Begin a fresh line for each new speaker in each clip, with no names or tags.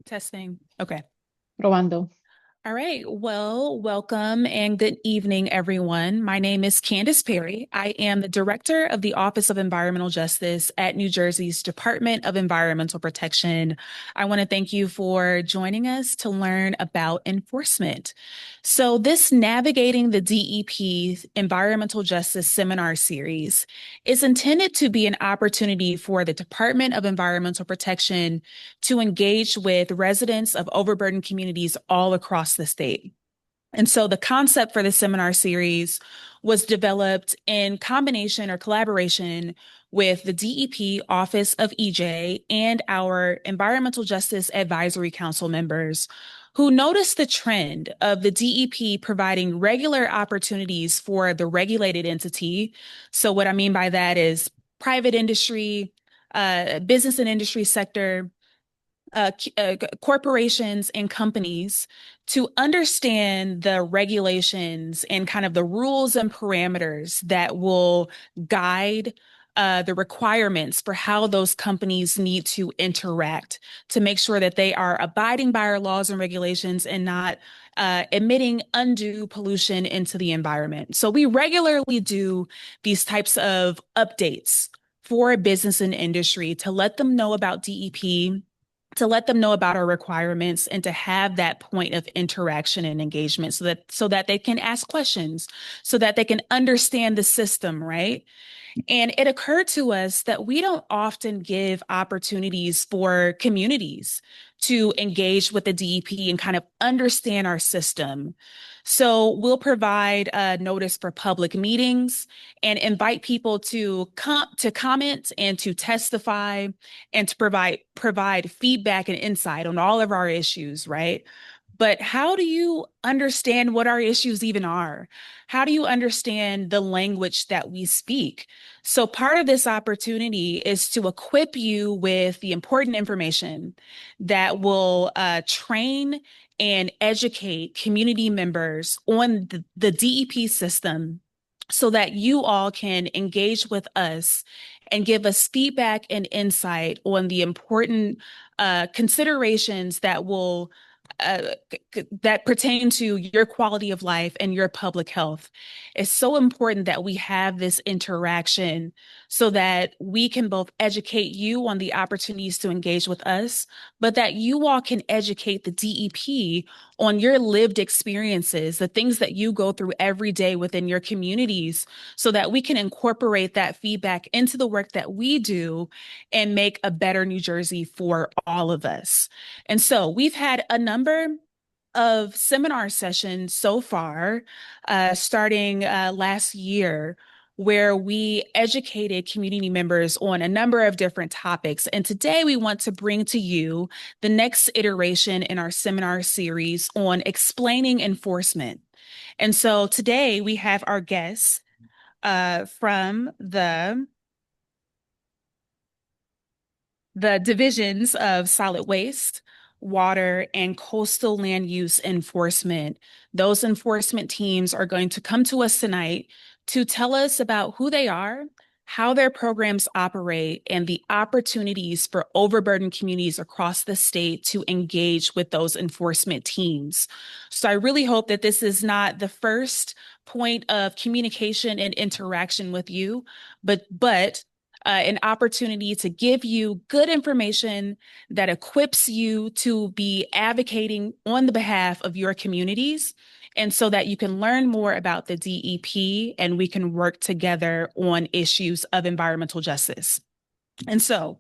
Testing. Okay.
Probando.
All right. Well, welcome and good evening, everyone. My name is Candace Perry. I am the Director of the Office of Environmental Justice at New Jersey's Department of Environmental Protection. I want to thank you for joining us to learn about enforcement. So, this Navigating the DEP Environmental Justice Seminar Series is intended to be an opportunity for the Department of Environmental Protection to engage with residents of overburdened communities all across the state. And so the concept for the seminar series was developed in combination or collaboration with the DEP Office of EJ and our Environmental Justice Advisory Council members who noticed the trend of the DEP providing regular opportunities for the regulated entity. So what I mean by that is private industry, business and industry sector, corporations and companies to understand the regulations and kind of the rules and parameters that will guide the requirements for how those companies need to interact to make sure that they are abiding by our laws and regulations and not emitting undue pollution into the environment. So we regularly do these types of updates for business and industry to let them know about DEP, to let them know about our requirements, and to have that point of interaction and engagement so that they can ask questions, so that they can understand the system, right? And it occurred to us that we don't often give opportunities for communities to engage with the DEP and kind of understand our system. So we'll provide a notice for public meetings and invite people to comment and to testify and to provide feedback and insight on all of our issues, right? But how do you understand what our issues even are? How do you understand the language that we speak? So, part of this opportunity is to equip you with the important information that will train and educate community members on the DEP system so that you all can engage with us and give us feedback and insight on the important considerations that pertain to your quality of life and your public health. It's so important that we have this interaction so that we can both educate you on the opportunities to engage with us, but that you all can educate the DEP on your lived experiences, the things that you go through every day within your communities, so that we can incorporate that feedback into the work that we do and make a better New Jersey for all of us. And so we've had a number of seminar sessions so far, starting last year, where we educated community members on a number of different topics. And today we want to bring to you the next iteration in our seminar series on explaining enforcement. And so today we have our guests from the divisions of solid waste, water, and coastal land use enforcement. Those enforcement teams are going to come to us tonight to tell us about who they are, how their programs operate, and the opportunities for overburdened communities across the state to engage with those enforcement teams. So I really hope that this is not the first point of communication and interaction with you, but an opportunity to give you good information that equips you to be advocating on the behalf of your communities, and so that you can learn more about the DEP and we can work together on issues of environmental justice. And so,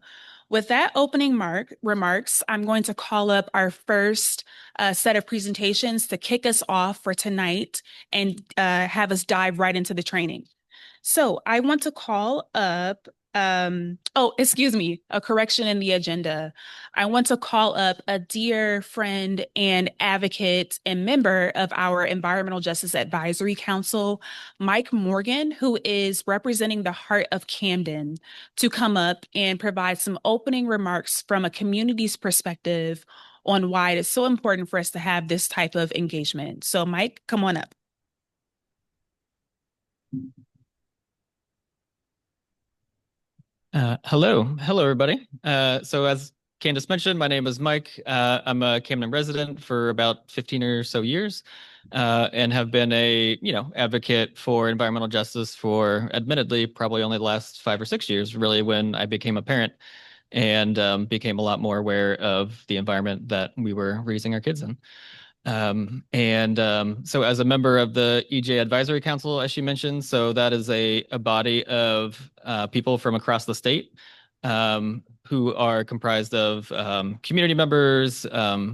with that opening remarks, I'm going to call up our first set of presentations to kick us off for tonight and have us dive right into the training. So I want to call up, excuse me, a correction in the agenda. I want to call up a dear friend and advocate and member of our Environmental Justice Advisory Council, Mike Morgan, who is representing the Heart of Camden, to come up and provide some opening remarks from a community's perspective on why it is so important for us to have this type of engagement. So Mike, come on up.
Hello, everybody. So as
Candace mentioned, my name is Mike. I'm a Camden resident for about 15 or so years, and have been a, advocate for environmental justice for, admittedly, probably only the last 5 or 6 years, really, when I became a parent and became a lot more aware of the environment that we were raising our kids in. So as a member of the EJ Advisory Council, as she mentioned, so that is a body of people from across the state who are comprised of community members,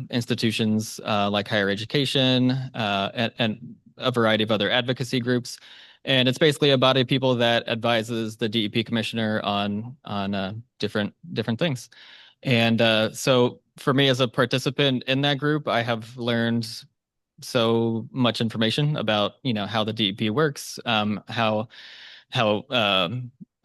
institutions like higher education, and a variety of other advocacy groups. And it's basically a body of people that advises the DEP commissioner on different things. And so for me as a participant in that group, I have learned so much information about, how the DEP works, how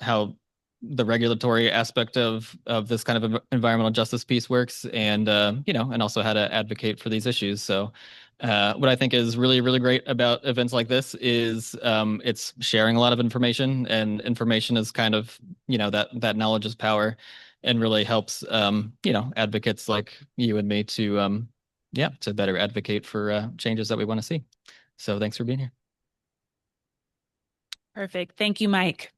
how the regulatory aspect of this kind of environmental justice piece works, and and also how to advocate for these issues. So what I think is really, really great about events like this is it's sharing a lot of information, and information is kind of, that knowledge is power, and really helps advocates like you and me to better advocate for changes that we want to see. So thanks for being here.
Perfect. Thank you, Mike.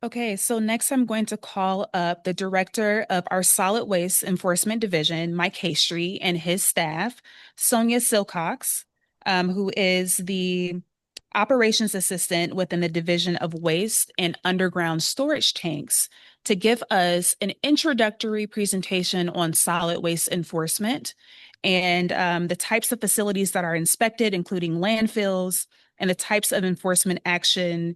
Okay, so next I'm going to call up the director of our Solid Waste Enforcement Division, Mike Hastry, and his staff, Sonia Silcox, who is the operations assistant within the Division of Waste and Underground Storage Tanks, to give us an introductory presentation on solid waste enforcement and the types of facilities that are inspected, including landfills, and the types of enforcement actions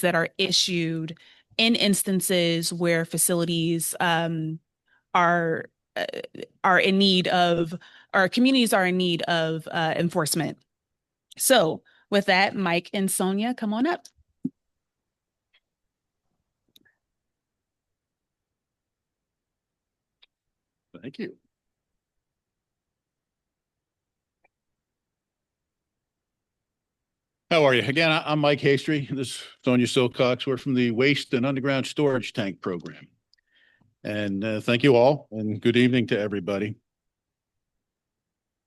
that are issued in instances where facilities are uh, are in need of, or communities are in need of enforcement. So with that, Mike and Sonia, come on up.
Thank you. How are you? Again, I'm Mike Hastry. This is Sonia Silcox. We're from the Waste and Underground Storage Tank Program. And thank you all, and good evening to everybody.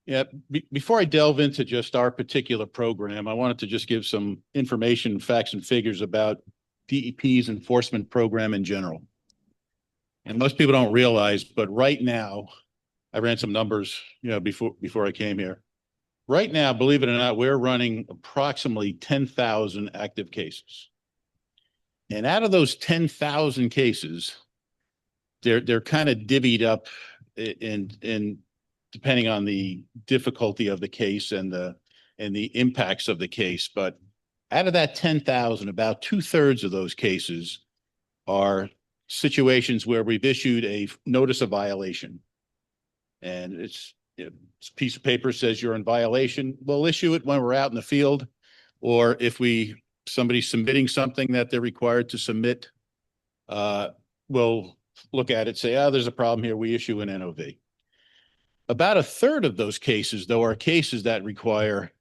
Yeah, before I delve into just our particular program, I wanted to just give some information, facts, and figures about DEP's enforcement program in general. And most people don't realize, but right now, I ran some numbers, before I came here. Right now, believe it or not, we're running approximately 10,000 active cases. And out of those 10,000 cases, they're kind of divvied up in depending on the difficulty of the case and the impacts of the case. But out of that 10,000, about 2/3 of those cases are situations where we've issued a notice of violation. And it's a piece of paper says you're in violation. We'll issue it when we're out in the field, or if somebody's submitting something that they're required to submit, we'll look at it, say, oh, there's a problem here. We issue an NOV. About 1/3 of those cases, though, are cases that require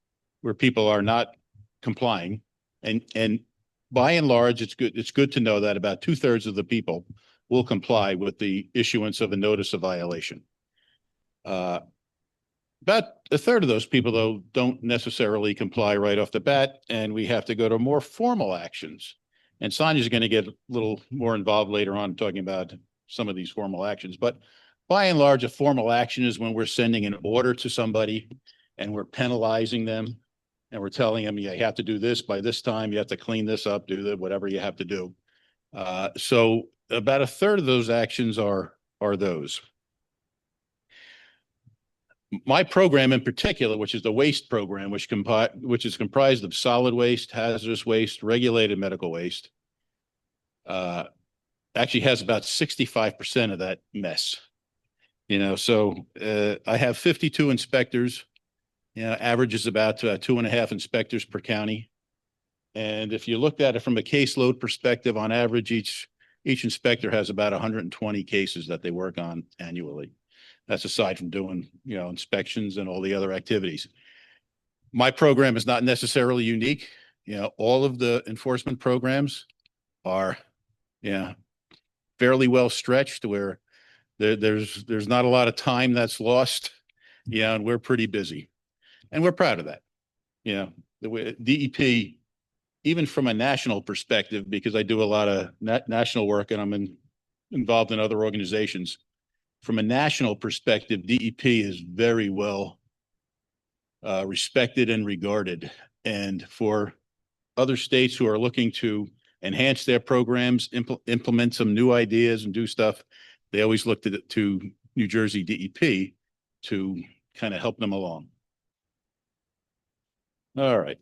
where people are not complying. And by and large, it's good to know that about 2/3 of the people will comply with the issuance of a notice of violation. About 1/3 of those people, though, don't necessarily comply right off the bat, and we have to go to more formal actions. And Sonia's going to get a little more involved later on talking about some of these formal actions. But by and large, a formal action is when we're sending an order to somebody and we're penalizing them, and we're telling them, you have to do this by this time, you have to clean this up, do whatever you have to do. So about 1/3 of those actions are those. My program in particular, which is the waste program, which is comprised of solid waste, hazardous waste, regulated medical waste, actually has about 65% of that mess. So I have 52 inspectors. Average is about 2.5 inspectors per county. And if you looked at it from a caseload perspective, on average, each inspector has about 120 cases that they work on annually. That's aside from doing, inspections and all the other activities. My program is not necessarily unique. All of the enforcement programs are, fairly well stretched, where There's not a lot of time that's lost. Yeah, and we're pretty busy, and we're proud of that. You know, the DEP, even from a national perspective, because I do a lot of national work and involved in other organizations. From a national perspective, DEP is very well respected and regarded. And for other states who are looking to enhance their programs, implement some new ideas and do stuff, they always look to New Jersey DEP to kind of help them along. All right.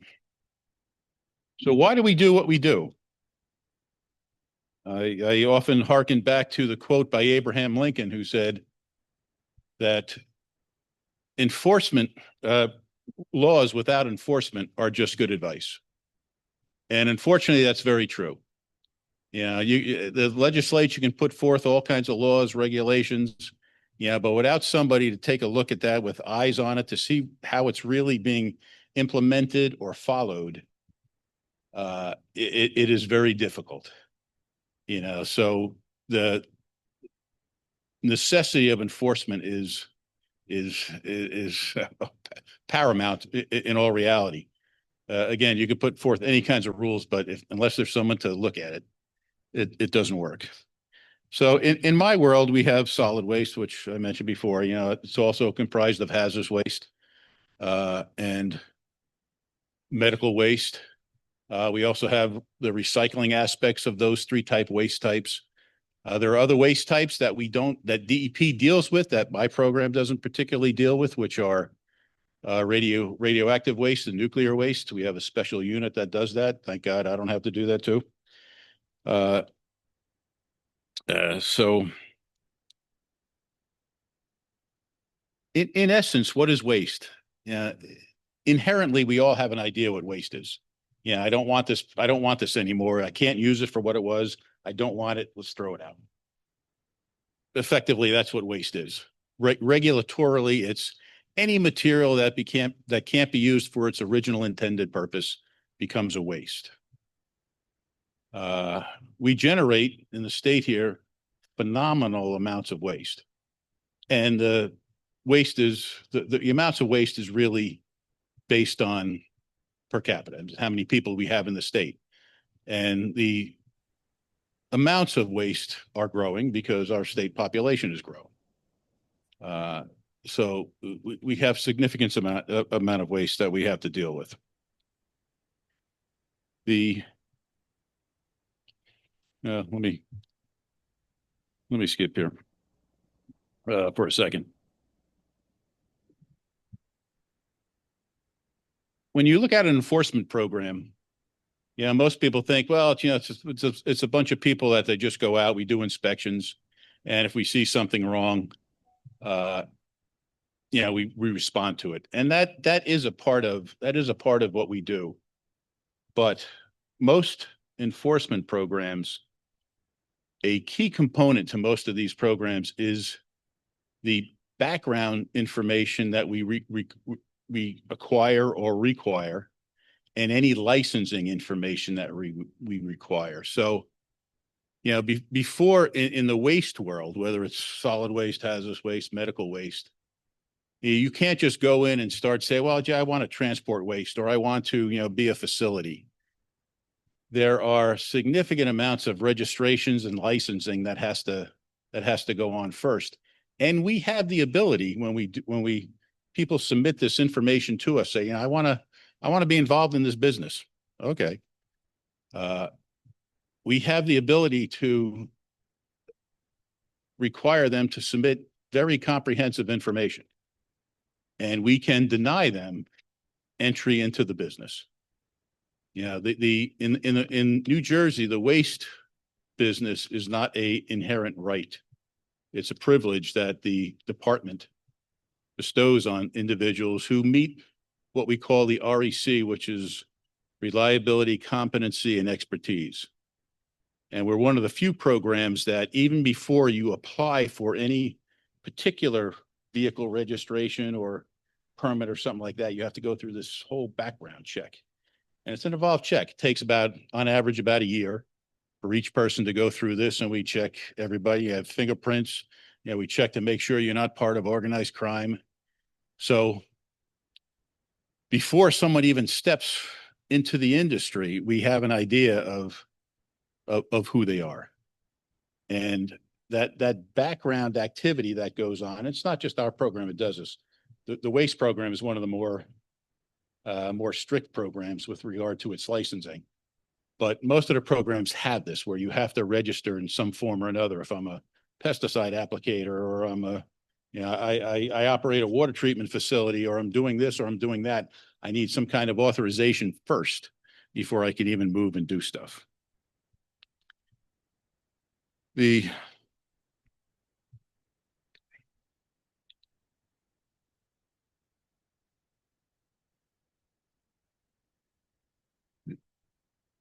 So why do we do what we do? I often hearken back to the quote by Abraham Lincoln, who said that enforcement, laws without enforcement are just good advice. And unfortunately, that's very true. Yeah, the legislature can put forth all kinds of laws, regulations, yeah, but without somebody to take a look at that with eyes on it to see how it's really being implemented or followed, it is very difficult. You know, so the necessity of enforcement is paramount in all reality. Again, you could put forth any kinds of rules, but unless there's someone to look at it, it doesn't work. So in my world, we have solid waste, which I mentioned before. You know, it's also comprised of hazardous waste and medical waste. We also have the recycling aspects of those three waste types. There are other waste types that that DEP deals with that my program doesn't particularly deal with, which are radioactive waste and nuclear waste. We have a special unit that does that. Thank God I don't have to do that too. So in essence, what is waste? Inherently, we all have an idea what waste is. Yeah, I don't want this. I don't want this anymore. I can't use it for what it was. I don't want it. Let's throw it out. Effectively, that's what waste is. Regulatorily, it's any material that can't be used for its original intended purpose becomes a waste. We generate in the state here phenomenal amounts of waste, and the amounts of waste is really based on per capita, how many people we have in the state, and the amounts of waste are growing because our state population is growing. So we have significant amount of waste that we have to deal with. Let me skip here for a second. When you look at an enforcement program, yeah, most people think, well, you know, it's a bunch of people that they just go out, we do inspections, and if we see something wrong, yeah, we respond to it, and that is a part of what we do. But most enforcement programs, a key component to most of these programs is the background information that we acquire or require, and any licensing information that we require. So, you know, before in the waste world, whether it's solid waste, hazardous waste, medical waste, you can't just go in and start saying, well, I want to transport waste, or I want to, you know, be a facility. There are significant amounts of registrations and licensing that has to go on first. And we have the ability when people submit this information to us, say, you know, I want to be involved in this business. Okay. We have the ability to require them to submit very comprehensive information, and we can deny them entry into the business. Yeah, in New Jersey, the waste business is not an inherent right. It's a privilege that the department bestows on individuals who meet what we call the REC, which is reliability, competency, and expertise. And we're one of the few programs that even before you apply for any particular vehicle registration or permit or something like that, you have to go through this whole background check. And it's an involved check. It takes on average, about a year for each person to go through this. And we check everybody. You have fingerprints, We check to make sure you're not part of organized crime. So before someone even steps into the industry, we have an idea of who they are. And that background activity that goes on, it's not just our program that does this. The waste program is one of the more strict programs with regard to its licensing. But most of the programs have this where you have to register in some form or another. If I'm a pesticide applicator, or I operate a water treatment facility, or I'm doing this or I'm doing that, I need some kind of authorization first before I can even move and do stuff. The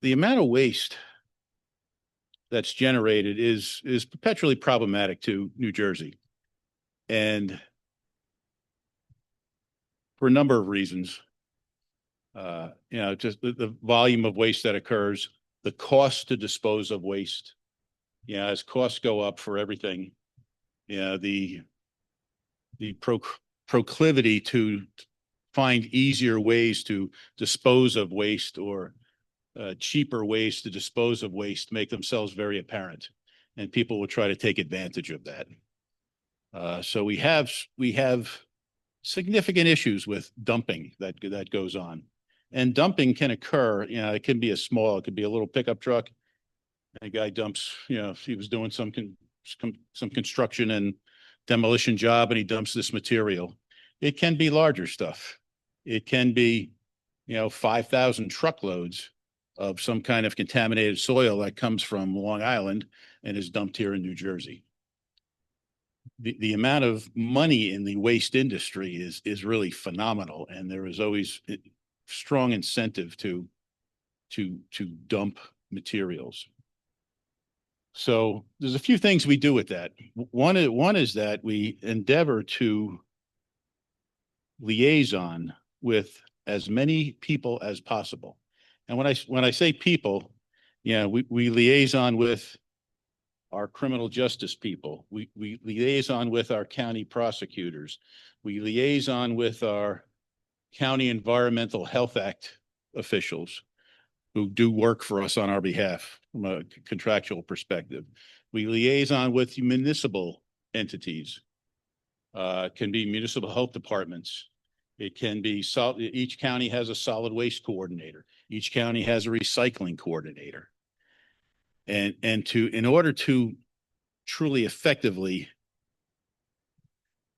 amount of waste that's generated is perpetually problematic to New Jersey. And for a number of reasons, just the volume of waste that occurs, the cost to dispose of waste. As costs go up for everything, the proclivity to find easier ways to dispose of waste, or cheaper ways to dispose of waste, make themselves very apparent, and people will try to take advantage of that. So we have significant issues with dumping that goes on, and dumping can occur. It can be it could be a little pickup truck. A guy dumps. He was doing some construction and demolition job, and he dumps this material. It can be larger stuff. It can be 5,000 truckloads of some kind of contaminated soil that comes from Long Island and is dumped here in New Jersey. The amount of money in the waste industry is really phenomenal, and there is always strong incentive to dump materials. So there's a few things we do with that. One is that we endeavor to liaison with as many people as possible. And when I say people, we liaison with our criminal justice people. We liaison with our county prosecutors. We liaison with our County Environmental Health Act officials who do work for us on our behalf from a contractual perspective. We liaison with municipal entities. Can be municipal health departments. It can be each county has a solid waste coordinator. Each county has a recycling coordinator. And in order to truly effectively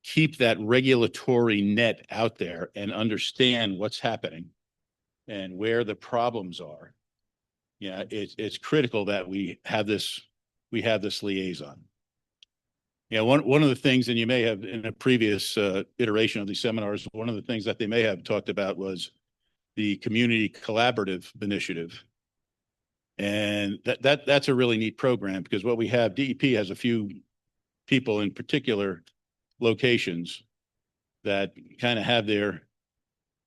keep that regulatory net out there and understand what's happening and where the problems are, it's critical that we have this liaison. One of the things, and you may have in a previous iteration of these seminars, one of the things that they may have talked about was the community collaborative initiative. And that's a really neat program, because what we have, DEP has a few people in particular locations that kind of have their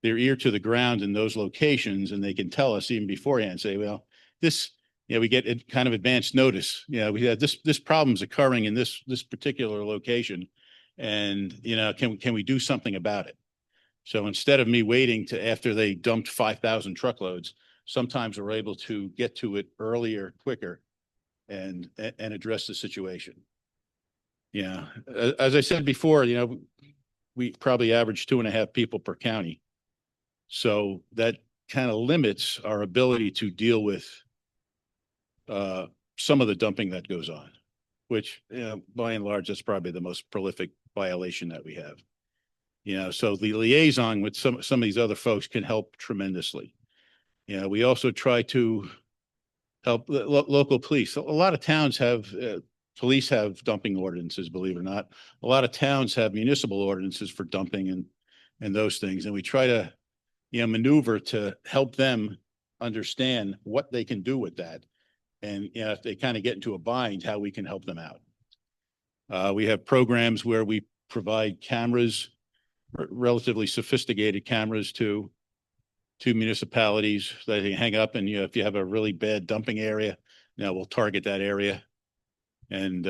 ear to the ground in those locations, and they can tell us even beforehand, say, well, this, we get kind of advanced notice. We have this problem's occurring in this particular location, and can we do something about it? So instead of me waiting to after they dumped 5,000 truckloads, sometimes we're able to get to it earlier, quicker, and address the situation. As I said before, we probably average 2.5 people per county. So that kind of limits our ability to deal with some of the dumping that goes on, which, by and large, that's probably the most prolific violation that we have. So the liaison with some of these other folks can help tremendously. We also try to help local police. A lot of towns have police have dumping ordinances, believe it or not. A lot of towns have municipal ordinances for dumping and those things, and we try to maneuver to help them understand what they can do with that, and if they kind of get into a bind, how we can help them out. We have programs where we provide cameras, relatively sophisticated cameras to municipalities that they hang up, and if you have a really bad dumping area, we'll target that area, and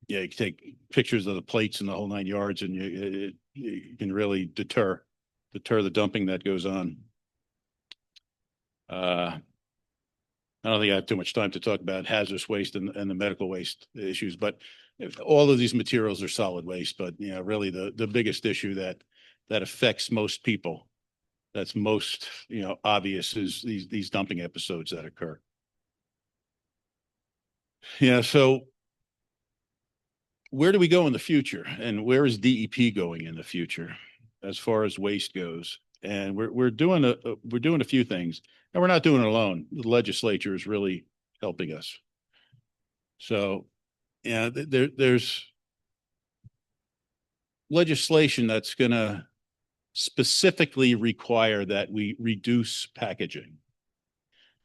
yeah, you can take pictures of the plates and the whole 9 yards, and you can really deter the dumping that goes on. I don't think I have too much time to talk about hazardous waste and the medical waste issues, but all of these materials are solid waste. But really the biggest issue that affects most people, that's most obvious, is these dumping episodes that occur. So where do we go in the future, and where is DEP going in the future as far as waste goes? And we're doing a few things, and we're not doing it alone. The legislature is really helping us. So, there's legislation that's going to specifically require that we reduce packaging,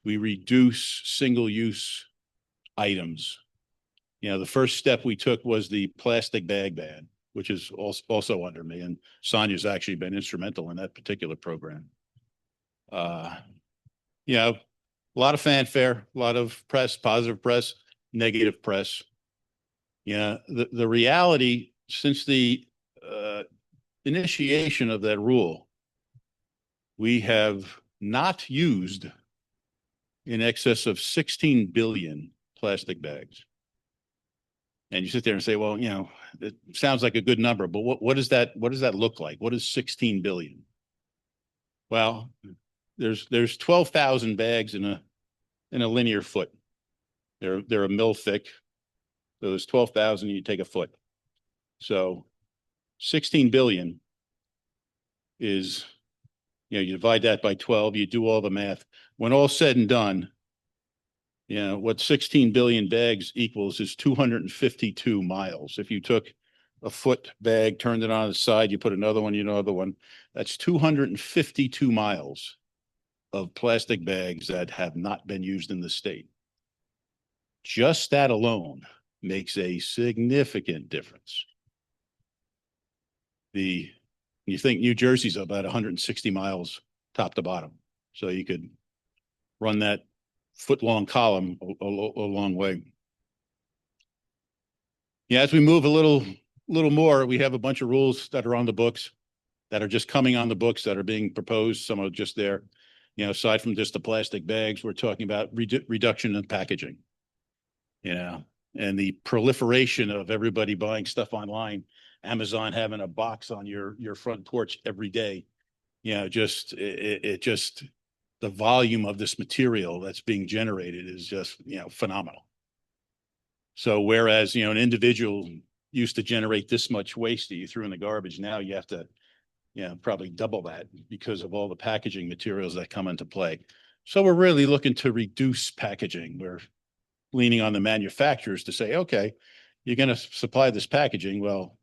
we reduce single-use items. The first step we took was the plastic bag ban, which is also under me, and Sonia's actually been instrumental in that particular program. A lot of fanfare, a lot of press, positive press, negative press. The reality, since the initiation of that rule, we have not used in excess of 16 billion plastic bags. And you sit there and say, well, it sounds like a good number, but what does that look like? What is 16 billion? Well, there's 12,000 bags in a linear foot. They're a mil thick. So there's 12,000, you take a foot. So 16 billion is, you divide that by 12, you do all the math. When all said and done, what 16 billion bags equals is 252 miles. If you took a foot bag, turned it on its side, you put another one, that's 252 miles of plastic bags that have not been used in the state. Just that alone makes a significant difference. You think New Jersey's about 160 miles top to bottom. So you could run that foot-long column a long way. As we move a little more, we have a bunch of rules that are on the books, that are just coming on the books, that are being proposed. Some are just there. Aside from just the plastic bags, we're talking about reduction in packaging. And the proliferation of everybody buying stuff online, Amazon having a box on your front porch every day. Just the volume of this material that's being generated is just phenomenal. So whereas an individual used to generate this much waste that you threw in the garbage, now you have to probably double that because of all the packaging materials that come into play. So we're really looking to reduce packaging. We're leaning on the manufacturers to say, okay, you're going to supply this packaging. Well,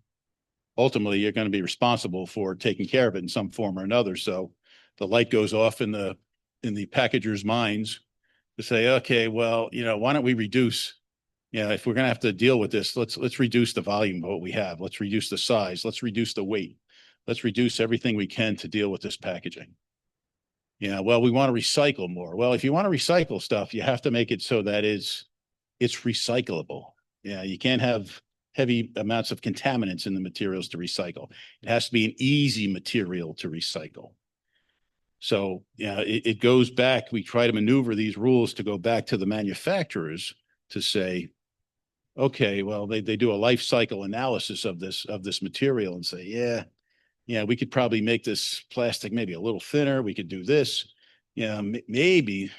ultimately, you're going to be responsible for taking care of it in some form or another. So the light goes off in the packagers' minds to say, okay, well, why don't we reduce? If we're going to have to deal with this, let's reduce the volume of what we have. Let's reduce the size. Let's reduce the weight. Let's reduce everything we can to deal with this packaging. Well, we want to recycle more. Well, if you want to recycle stuff, you have to make it so that it's recyclable. You can't have heavy amounts of contaminants in the materials to recycle. It has to be an easy material to recycle. So it goes back. We try to maneuver these rules to go back to the manufacturers to say, okay, well, they do a life cycle analysis of this material and say, we could probably make this plastic maybe a little thinner. We could do this, maybe,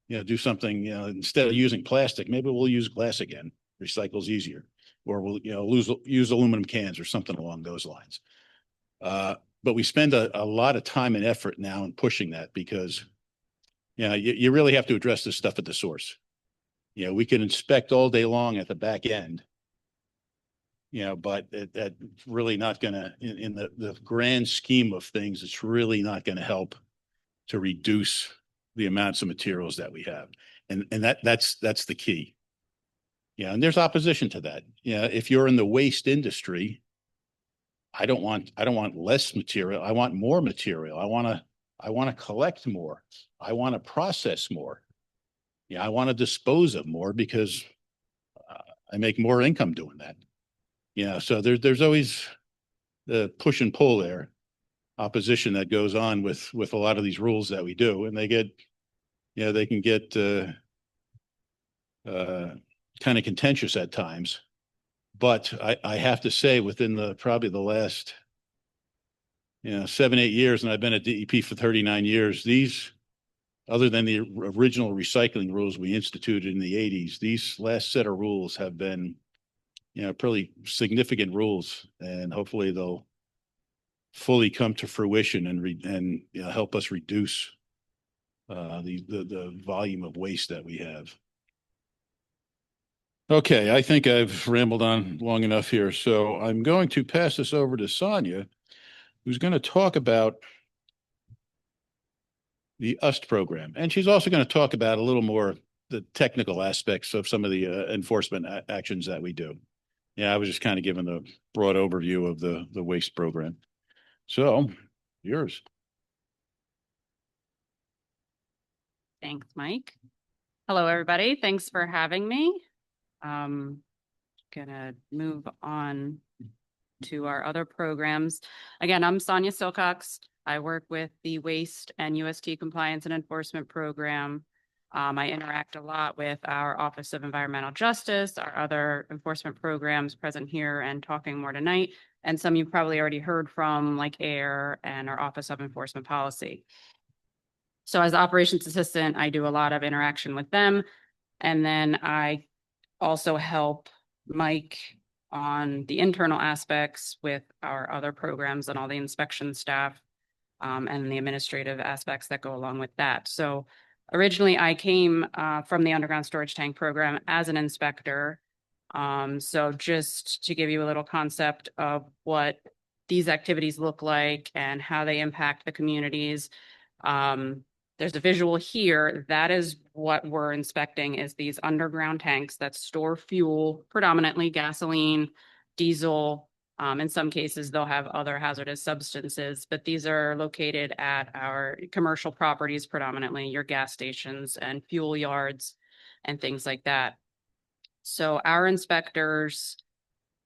do something, instead of using plastic, maybe we'll use glass again. Recycle's easier, or we'll, use aluminum cans or something along those lines. But we spend a lot of time and effort now in pushing that because, you really have to address this stuff at the source. We can inspect all day long at the back end, but that's really not going to, in the grand scheme of things, it's really not going to help to reduce the amounts of materials that we have. And that's the key. And there's opposition to that. If you're in the waste industry, I don't want less material. I want more material. I want to collect more. I want to process more. I want to dispose of more because I make more income doing that. Yeah, so there's always the push and pull there, opposition that goes on with a lot of these rules that we do, and they get, they can get uh, kind of contentious at times. But I have to say, within the probably the last 7, 8 years, and I've been at DEP for 39 years, these, other than the original recycling rules we instituted in the 80s, these last set of rules have been, pretty significant rules, and hopefully they'll fully come to fruition and help us reduce the volume of waste that we have. Okay, I think I've rambled on long enough here, so I'm going to pass this over to Sonia, who's going to talk about the UST program, and she's also going to talk about a little more the technical aspects of some of the enforcement actions that we do. Yeah, I was just kind of giving the broad overview of the waste program. So, yours.
Thanks, Mike. Hello, everybody. Thanks for having me. Gonna move on to our other programs. Again, I'm Sonia Silcox. I work with the Waste and UST Compliance and Enforcement Program. I interact a lot with our Office of Environmental Justice, our other enforcement programs present here and talking more tonight, and some you've probably already heard from, like AIR and our Office of Enforcement Policy. So as operations assistant, I do a lot of interaction with them. And then I also help Mike on the internal aspects with our other programs and all the inspection staff and the administrative aspects that go along with that. So originally I came from the underground storage tank program as an inspector. So just to give you a little concept of what these activities look like and how they impact the communities. There's a visual here. That is what we're inspecting, is these underground tanks that store fuel, predominantly gasoline, diesel. In some cases, they'll have other hazardous substances, but these are located at our commercial properties, predominantly your gas stations and fuel yards and things like that. So our inspectors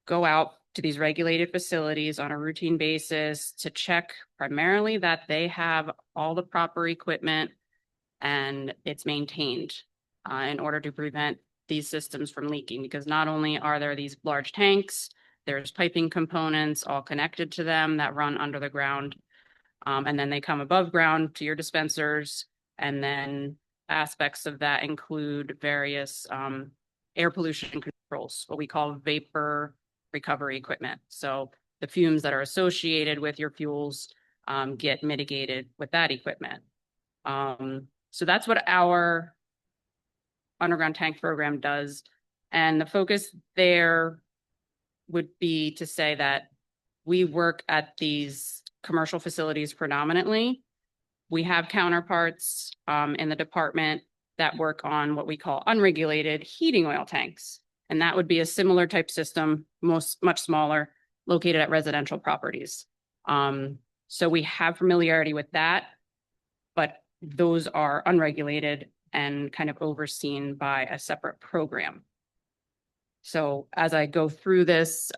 go out to these regulated facilities on a routine basis to check primarily that they have all the proper equipment and it's maintained in order to prevent these systems from leaking. Because not only are there these large tanks, there's piping components all connected to them that run under the ground. And then they come above ground to your dispensers. And then aspects of that include various air pollution controls, what we call vapor recovery equipment. So the fumes that are associated with your fuels get mitigated with that equipment. So that's what our underground tank program does. And the focus there would be to say that we work at these commercial facilities predominantly. We have counterparts in the department that work on what we call unregulated heating oil tanks. And that would be a similar type system, much smaller, located at residential properties. So we have familiarity with that, but those are unregulated and kind of overseen by a separate program. So as I go through this,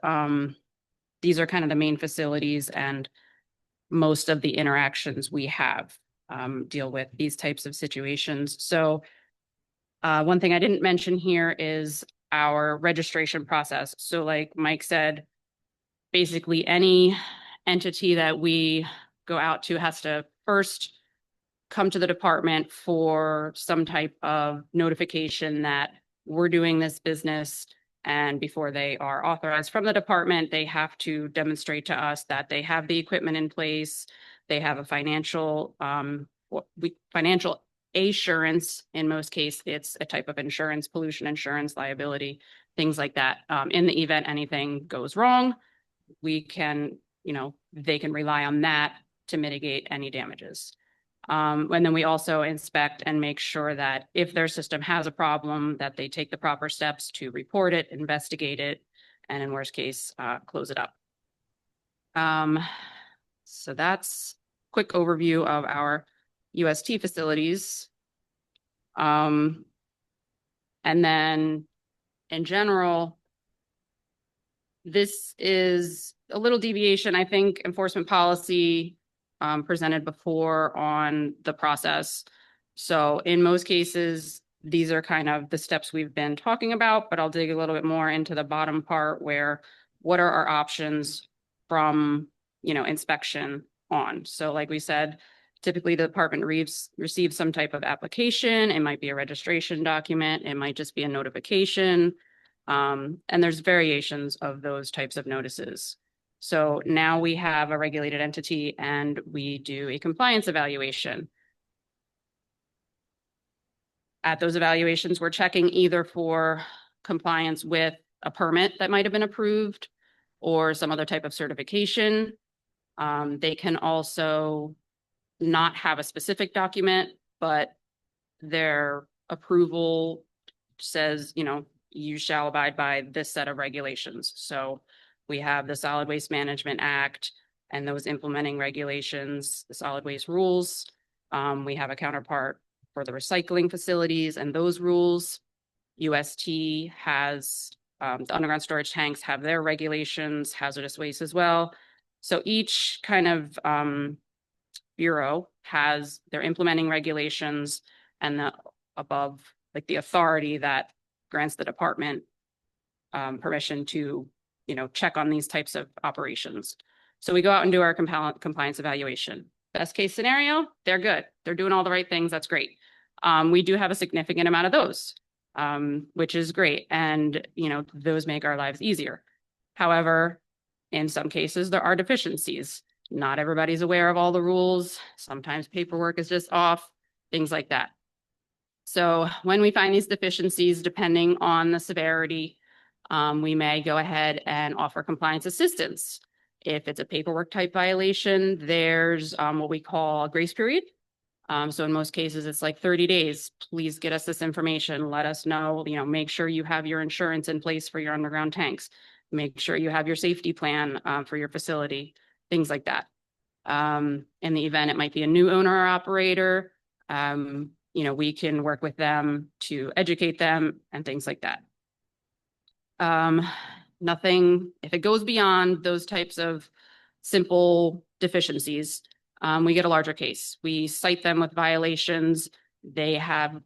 these are kind of the main facilities, and most of the interactions we have deal with these types of situations. So one thing I didn't mention here is our registration process. So like Mike said, basically any entity that we go out to has to first come to the department for some type of notification that we're doing this business. And before they are authorized from the department, they have to demonstrate to us that they have the equipment in place. They have a financial assurance. In most cases, it's a type of insurance, pollution insurance, liability, things like that. In the event anything goes wrong, we can, they can rely on that to mitigate any damages. And then we also inspect and make sure that if their system has a problem, that they take the proper steps to report it, investigate it, and in worst case, close it up. So that's a quick overview of our UST facilities. And then in general, This is a little deviation. I think enforcement policy presented before on the process. So in most cases, these are kind of the steps we've been talking about, but I'll dig a little bit more into the bottom part where what are our options from, inspection on. So like we said, typically the department receives some type of application. It might be a registration document. It might just be a notification. And there's variations of those types of notices. So now we have a regulated entity and we do a compliance evaluation. At those evaluations, we're checking either for compliance with a permit that might have been approved or some other type of certification. They can also not have a specific document, but their approval says, you shall abide by this set of regulations. So we have the Solid Waste Management Act and those implementing regulations, the solid waste rules. We have a counterpart for the recycling facilities and those rules. UST has, the underground storage tanks have their regulations, hazardous waste as well. So each kind of bureau has their implementing regulations and the above, like the authority that grants the department permission to, check on these types of operations. So we go out and do our compliance evaluation. Best case scenario, they're good. They're doing all the right things. That's great. We do have a significant amount of those, which is great. And, those make our lives easier. However, in some cases, there are deficiencies. Not everybody's aware of all the rules. Sometimes paperwork is just off, things like that. So when we find these deficiencies, depending on the severity, we may go ahead and offer compliance assistance. If it's a paperwork type violation, there's what we call a grace period. So in most cases, it's like 30 days. Please get us this information. Let us know, make sure you have your insurance in place for your underground tanks. Make sure you have your safety plan for your facility, things like that. In the event it might be a new owner or operator, we can work with them to educate them and things like that. Nothing, if it goes beyond those types of simple deficiencies, we get a larger case. We cite them with violations. They have,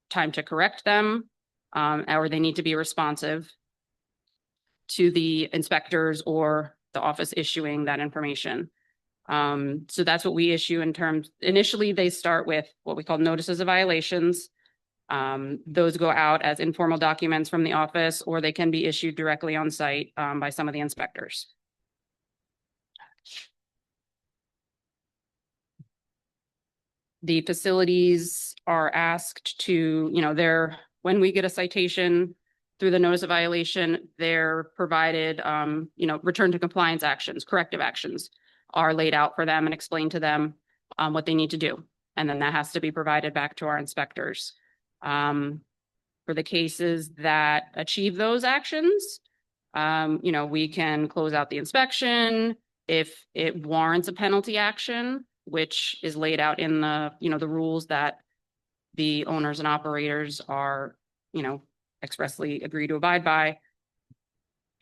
time to correct them, or they need to be responsive to the inspectors or the office issuing that information. So that's what we issue in terms, initially they start with what we call notices of violations. Those go out as informal documents from the office, or they can be issued directly on site by some of the inspectors. The facilities are asked to, when we get a citation through the notice of violation, they're provided, return to compliance actions, corrective actions are laid out for them and explained to them what they need to do. And then that has to be provided back to our inspectors. For the cases that achieve those actions, we can close out the inspection if it warrants a penalty action, which is laid out in the, the rules that the owners and operators are, expressly agree to abide by.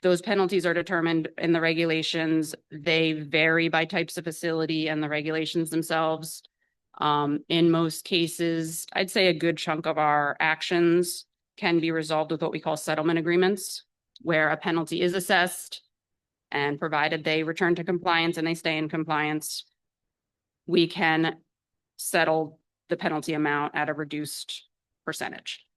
Those penalties are determined in the regulations. They vary by types of facility and the regulations themselves. In most cases, I'd say a good chunk of our actions can be resolved with what we call settlement agreements, where a penalty is assessed and provided they return to compliance and they stay in compliance, we can settle the penalty amount at a reduced percentage.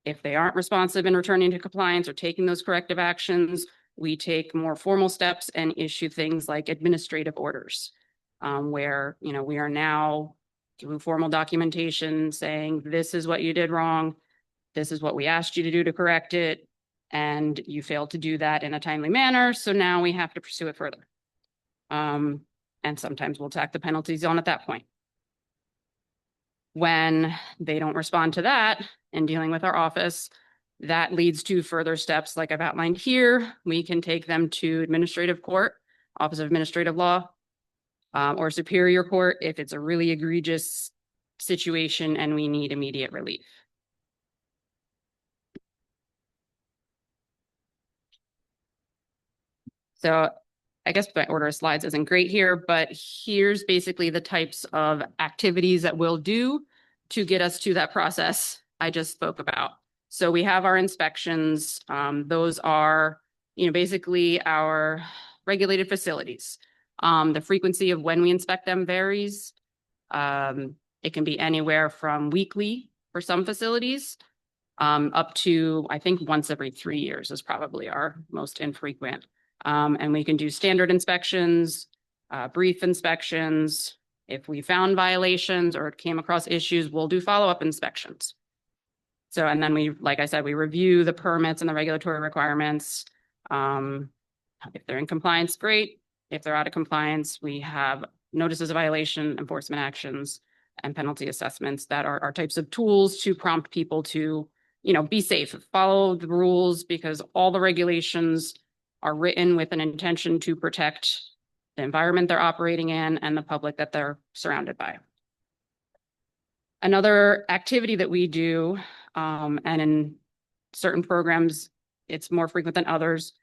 If they aren't responsive in returning to compliance or taking those corrective actions, we take more formal steps and issue things like administrative orders, where, we are now through formal documentation saying, this is what you did wrong. This is what we asked you to do to correct it. And you failed to do that in a timely manner. So now we have to pursue it further. And sometimes we'll tack the penalties on at that point. When they don't respond to that in dealing with our office, that leads to further steps like I've outlined here. We can take them to administrative court, Office of Administrative Law, or Superior Court if it's a really egregious situation and we need immediate relief. So I guess my order of slides isn't great here, but here's basically the types of activities that we'll do to get us to that process I just spoke about. So we have our inspections. Those are, basically our regulated facilities. The frequency of when we inspect them varies. It can be anywhere from weekly for some facilities, up to, I think, once every 3 years is probably our most infrequent. And we can do standard inspections, brief inspections. If we found violations or came across issues, we'll do follow-up inspections. So, and then we, like I said, we review the permits and the regulatory requirements. If they're in compliance, great. If they're out of compliance, we have notices of violation, enforcement actions, and penalty assessments that are our types of tools to prompt people to, be safe, follow the rules, because all the regulations are written with an intention to protect the environment they're operating in and the public that they're surrounded by. Another activity that we do, and in certain programs, it's more frequent than others.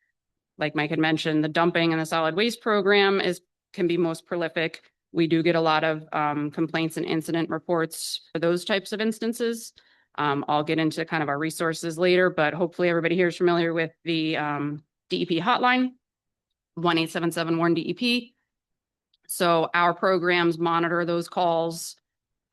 Like Mike had mentioned, the dumping and the solid waste program can be most prolific. We do get a lot of complaints and incident reports for those types of instances. I'll get into kind of our resources later, but hopefully everybody here is familiar with the DEP hotline, 1-877-WARN-DEP. So our programs monitor those calls.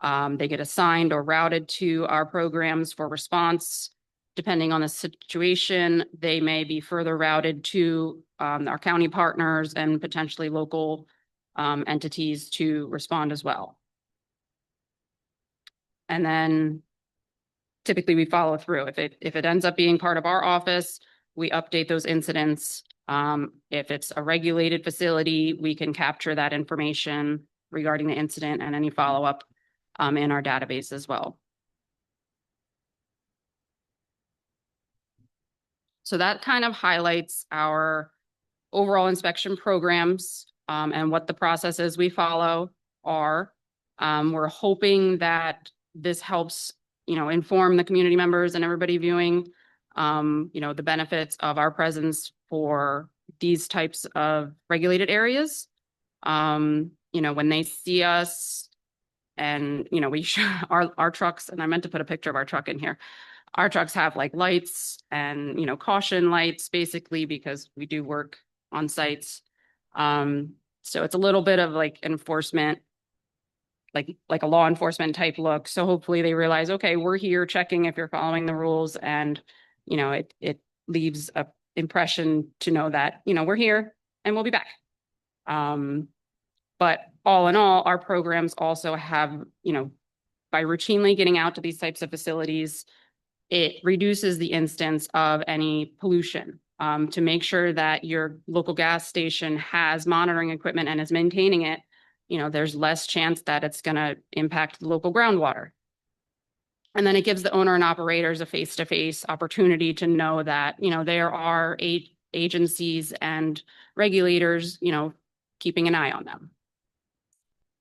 They get assigned or routed to our programs for response. Depending on the situation, they may be further routed to our county partners and potentially local entities to respond as well. And then typically we follow through. If it ends up being part of our office, we update those incidents. If it's a regulated facility, we can capture that information regarding the incident and any follow-up in our database as well. So that kind of highlights our overall inspection programs and what the processes we follow are. We're hoping that this helps, inform the community members and everybody viewing, the benefits of our presence for these types of regulated areas. When they see us and, we show our trucks, and I meant to put a picture of our truck in here. Our trucks have like lights and, caution lights basically because we do work on sites. So it's a little bit of like enforcement, like a law enforcement type look. So hopefully they realize, okay, we're here checking if you're following the rules, and, it leaves a impression to know that, we're here and we'll be back. But all in all, our programs also have, by routinely getting out to these types of facilities, it reduces the instance of any pollution. To make sure that your local gas station has monitoring equipment and is maintaining it, there's less chance that it's going to impact the local groundwater. And then it gives the owner and operators a face-to-face opportunity to know that, there are agencies and regulators, keeping an eye on them.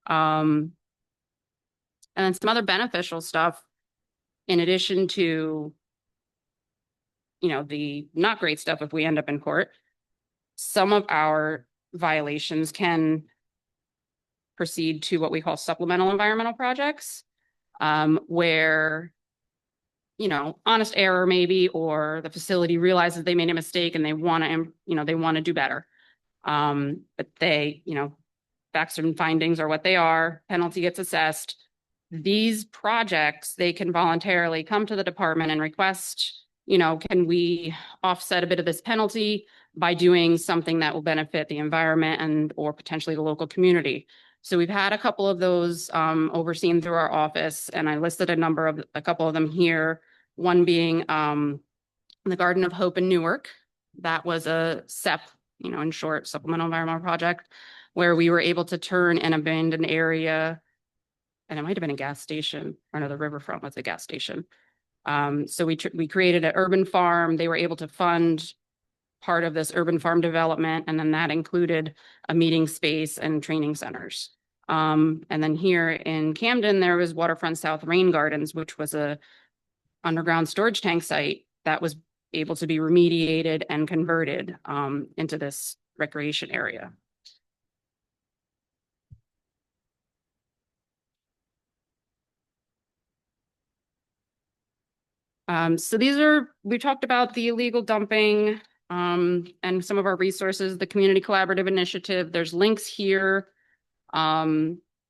And then some other beneficial stuff, in addition to, the not great stuff if we end up in court, some of our violations can proceed to what we call supplemental environmental projects, where, honest error maybe, or the facility realizes they made a mistake and they want to do better. But they, facts and findings are what they are, penalty gets assessed. These projects, they can voluntarily come to the department and request, can we offset a bit of this penalty by doing something that will benefit the environment and or potentially the local community. So we've had a couple of those overseen through our office, and I listed a couple of them here. One being the Garden of Hope in Newark. That was a SEP, in short, supplemental environmental project, where we were able to turn an abandoned area, and it might have been a gas station, or no, the riverfront was a gas station. So we created an urban farm. They were able to fund part of this urban farm development, and then that included a meeting space and training centers. And then here in Camden, there was Waterfront South Rain Gardens, which was a underground storage tank site that was able to be remediated and converted into this recreation area. So we talked about the illegal dumping and some of our resources, the Community Collaborative Initiative. There's links here.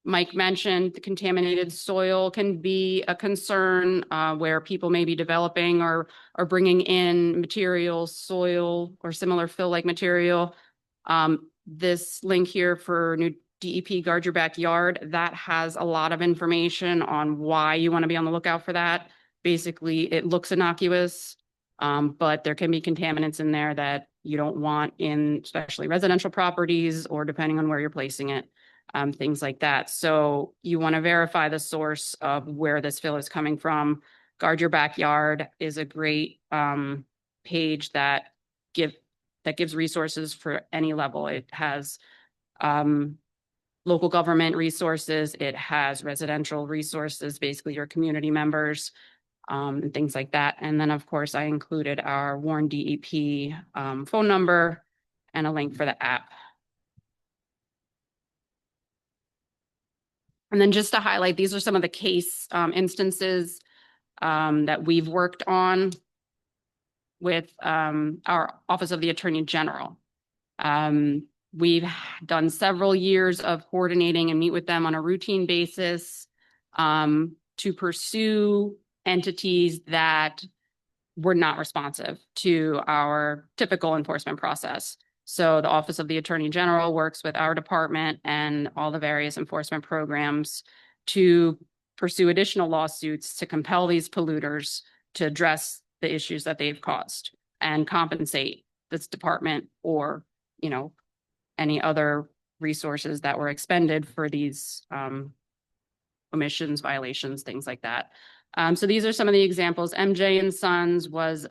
Mike mentioned the contaminated soil can be a concern where people may be developing or bringing in materials, soil, or similar fill-like material. This link here for new DEP Guard Your Backyard, that has a lot of information on why you want to be on the lookout for that. Basically, it looks innocuous, but there can be contaminants in there that you don't want in especially residential properties or depending on where you're placing it, things like that. So you want to verify the source of where this fill is coming from. Guard Your Backyard is a great page that gives resources for any level. It has local government resources. It has residential resources, basically your community members, and things like that. And then, of course, I included our Warren DEP phone number and a link for the app. And then just to highlight, these are some of the case instances that we've worked on with our Office of the Attorney General. We've done several years of coordinating and meet with them on a routine basis to pursue entities that were not responsive to our typical enforcement process. So the Office of the Attorney General works with our department and all the various enforcement programs to pursue additional lawsuits to compel these polluters to address the issues that they've caused and compensate this department or, any other resources that were expended for these omissions, violations, things like that. So these are some of the examples. MJ and Sons was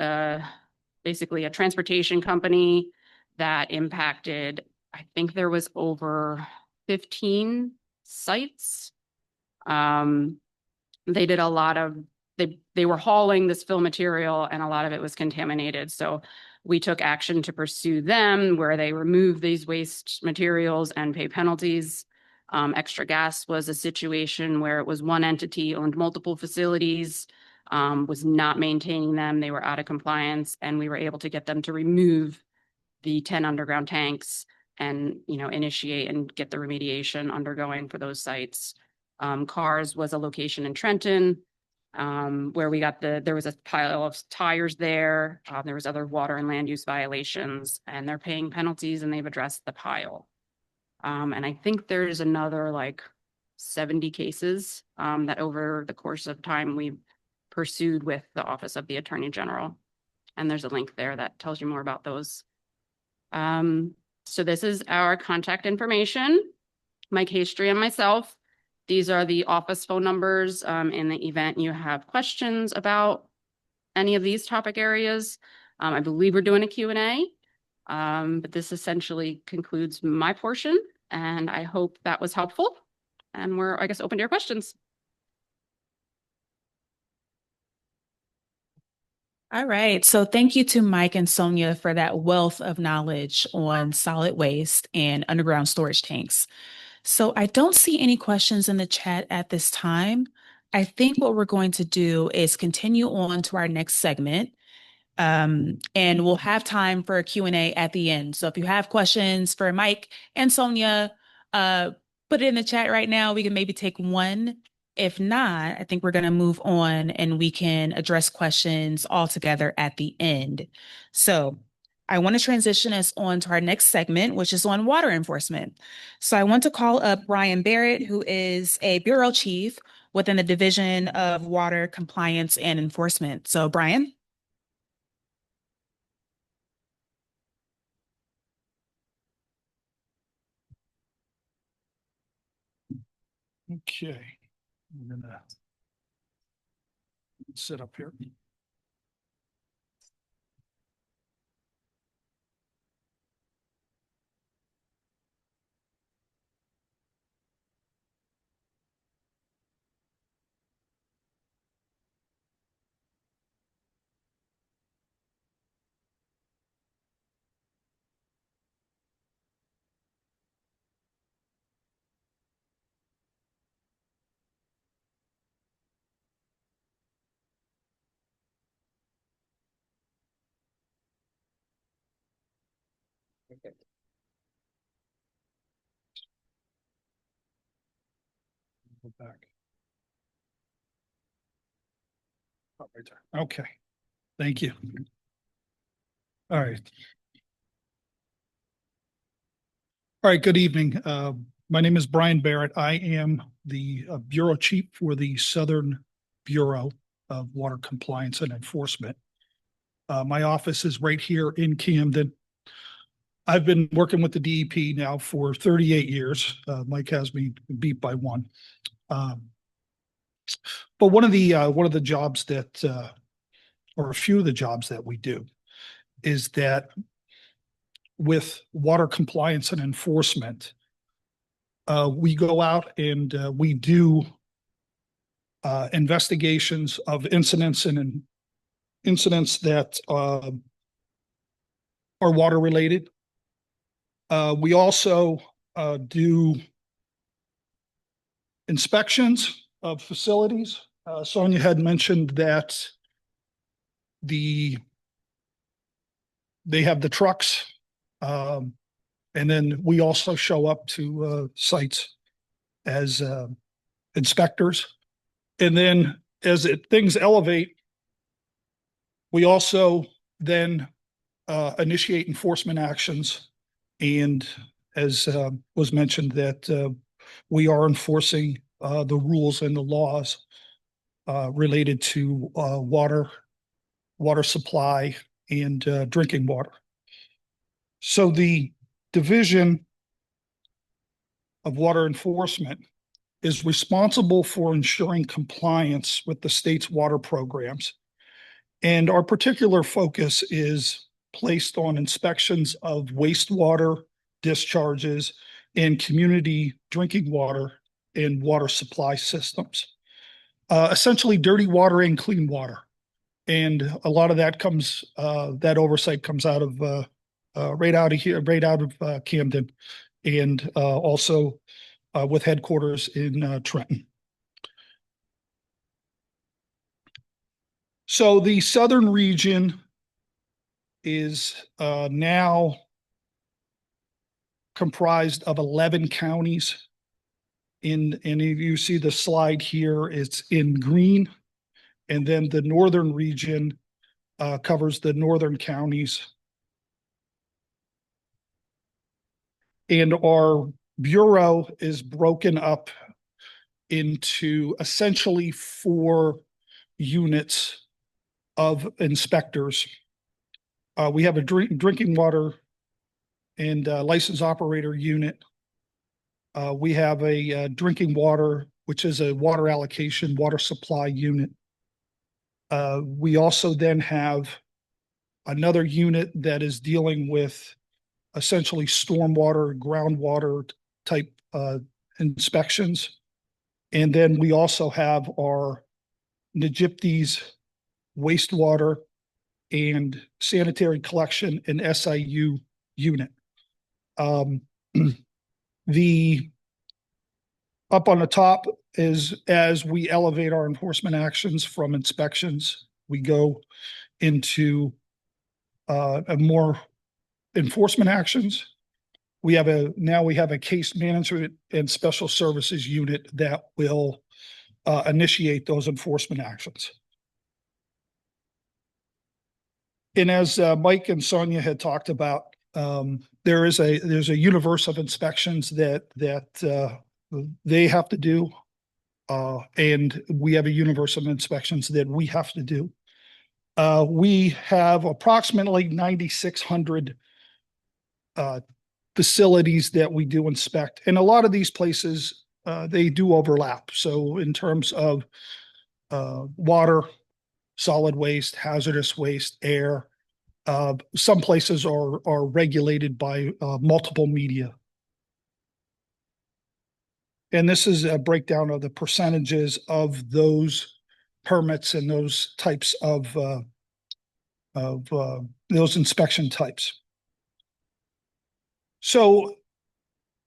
basically a transportation company that impacted, I think there was over 15 sites. They did a lot of, they were hauling this fill material and a lot of it was contaminated. So we took action to pursue them where they removed these waste materials and pay penalties. Extra Gas was a situation where it was one entity owned multiple facilities, was not maintaining them. They were out of compliance and we were able to get them to remove the 10 underground tanks and, initiate and get the remediation undergoing for those sites. Cars was a location in Trenton where we got there was a pile of tires there. There was other water and land use violations and they're paying penalties and they've addressed the pile. And I think there's another like 70 cases that over the course of time we've pursued with the Office of the Attorney General. And there's a link there that tells you more about those. So this is our contact information, Mike Hastry and myself. These are the office phone numbers in the event you have questions about any of these topic areas. I believe we're doing a Q&A, but this essentially concludes my portion, and I hope that was helpful. And we're, I guess, open to your questions.
All right. So thank you to Mike and Sonia for that wealth of knowledge on solid waste and underground storage tanks. So I don't see any questions in the chat at this time. I think what we're going to do is continue on to our next segment. And we'll have time for a Q&A at the end. So if you have questions for Mike and Sonia, put it in the chat right now. We can maybe take one. If not, I think we're going to move on and we can address questions all together at the end. So I want to transition us on to our next segment, which is on water enforcement. So I want to call up Brian Barrett, who is a bureau chief within the Division of Water Compliance and Enforcement. So Brian.
Okay, I'm gonna sit up here. Go back. Oh, right there. Okay, thank you. All right. All right, good evening. My name is Brian Barrett. I am the Bureau Chief for the Southern Bureau of Water Compliance and Enforcement. My office is right here in Camden. I've been working with the DEP now for 38 years. Mike has me beat by one. But one of the jobs that, or a few of the jobs that we do is that with water compliance and enforcement, we go out and we do investigations of incidents and incidents that are water related. We also do inspections of facilities. Sonia had mentioned that they have the trucks, and then we also show up to sites as inspectors. And then as things elevate, we also then initiate enforcement actions. And as was mentioned, that we are enforcing the rules and the laws related to water supply and drinking water. So the Division of Water Enforcement is responsible for ensuring compliance with the state's water programs. And our particular focus is placed on inspections of wastewater discharges and community drinking water and water supply systems. Essentially dirty water and clean water. And a lot of that comes, that oversight comes out of, right out of here, right out of Camden, and also with headquarters in Trenton. So the southern region is now comprised of 11 counties. And if you see the slide here, it's in green. And then the northern region covers the northern counties. And our bureau is broken up into essentially 4 units of inspectors. We have a drinking water and license operator unit. We have a drinking water, which is a water allocation, water supply unit. We also then have another unit that is dealing with essentially stormwater, groundwater type inspections. And then we also have our NGIPTES wastewater and sanitary collection and SIU unit. The up on the top is as we elevate our enforcement actions from inspections, we go into a more enforcement actions. Now we have a case management and special services unit that will initiate those enforcement actions. And as Mike and Sonia had talked about, there's a universe of inspections that they have to do, and we have a universe of inspections that we have to do. We have approximately 9,600 facilities that we do inspect, and a lot of these places they do overlap. So in terms of water, solid waste, hazardous waste, air, some places are regulated by multiple media. And this is a breakdown of the percentages of those permits and those types of those inspection types. So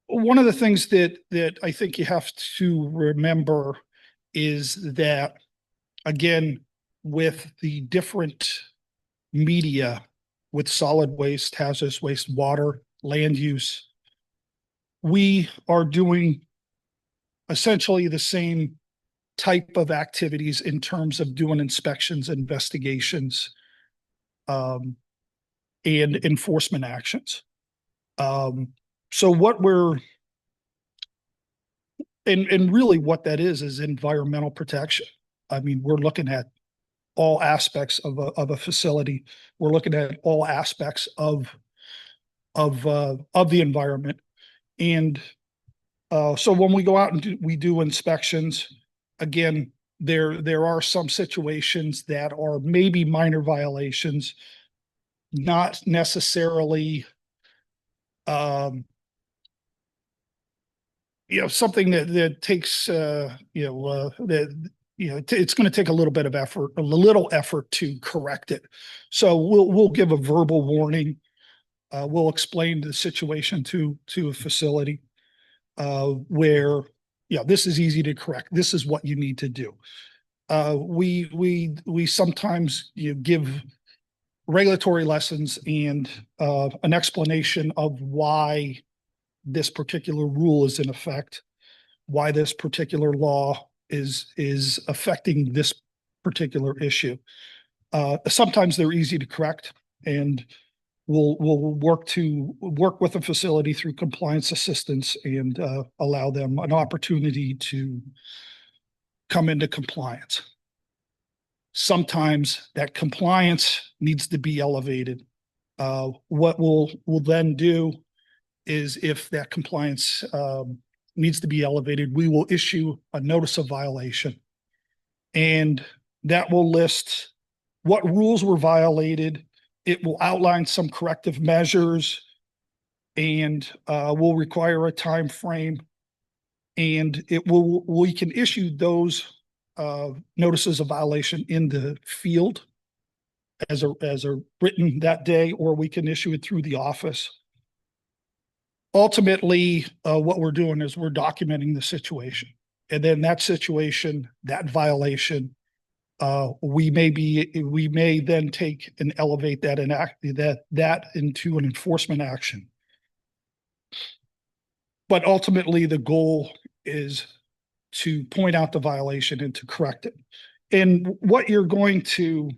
one of the things that I think you have to remember is that, again, with the different media, with solid waste, hazardous waste, water, land use. We are doing essentially the same type of activities in terms of doing inspections, investigations, and enforcement actions. So what we're and really what that is environmental protection. I mean, we're looking at all aspects of a facility. We're looking at all aspects of the environment. And so when we go out and we do inspections, again, there are some situations that are maybe minor violations, not necessarily something that takes that it's going to take a little bit of effort, a little effort to correct it. So we'll give a verbal warning. We'll explain the situation to a facility where this is easy to correct. This is what you need to do. We sometimes give regulatory lessons and an explanation of why this particular rule is in effect, why this particular law is affecting this particular issue. Sometimes they're easy to correct, and we'll work with a facility through compliance assistance and allow them an opportunity to come into compliance. Sometimes that compliance needs to be elevated. What we'll then do is, if that compliance needs to be elevated, we will issue a notice of violation, and that will list what rules were violated. It will outline some corrective measures, and will require a time frame, and we can issue those notices of violation in the field as a written that day, or we can issue it through the office. Ultimately, what we're doing is we're documenting the situation, and then that situation, that violation, we may then take and elevate that and act that into an enforcement action. But ultimately, the goal is to point out the violation and to correct it. And what you're going to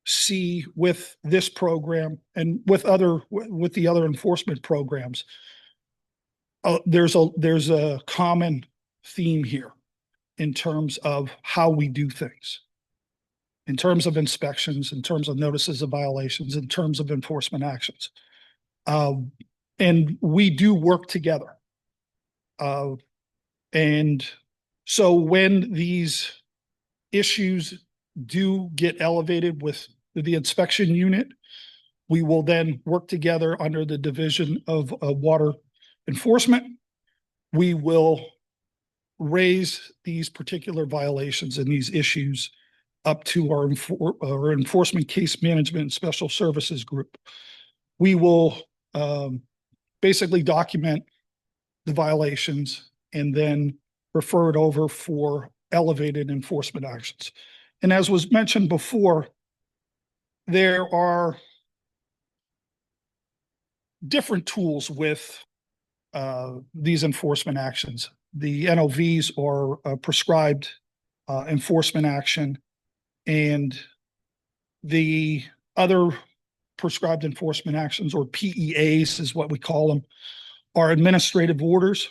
see with this program and with the other enforcement programs, there's a common theme here in terms of how we do things, in terms of inspections, in terms of notices of violations, in terms of enforcement actions. And we do work together. And so when these issues do get elevated with the inspection unit, we will then work together under the Division of Water Enforcement. We will raise these particular violations and these issues up to our enforcement case management and special services group. We will basically document the violations and then refer it over for elevated enforcement actions. And as was mentioned before, there are different tools with these enforcement actions. The NOVs are a prescribed enforcement action, and the other prescribed enforcement actions, or PEAs is what we call them, are administrative orders.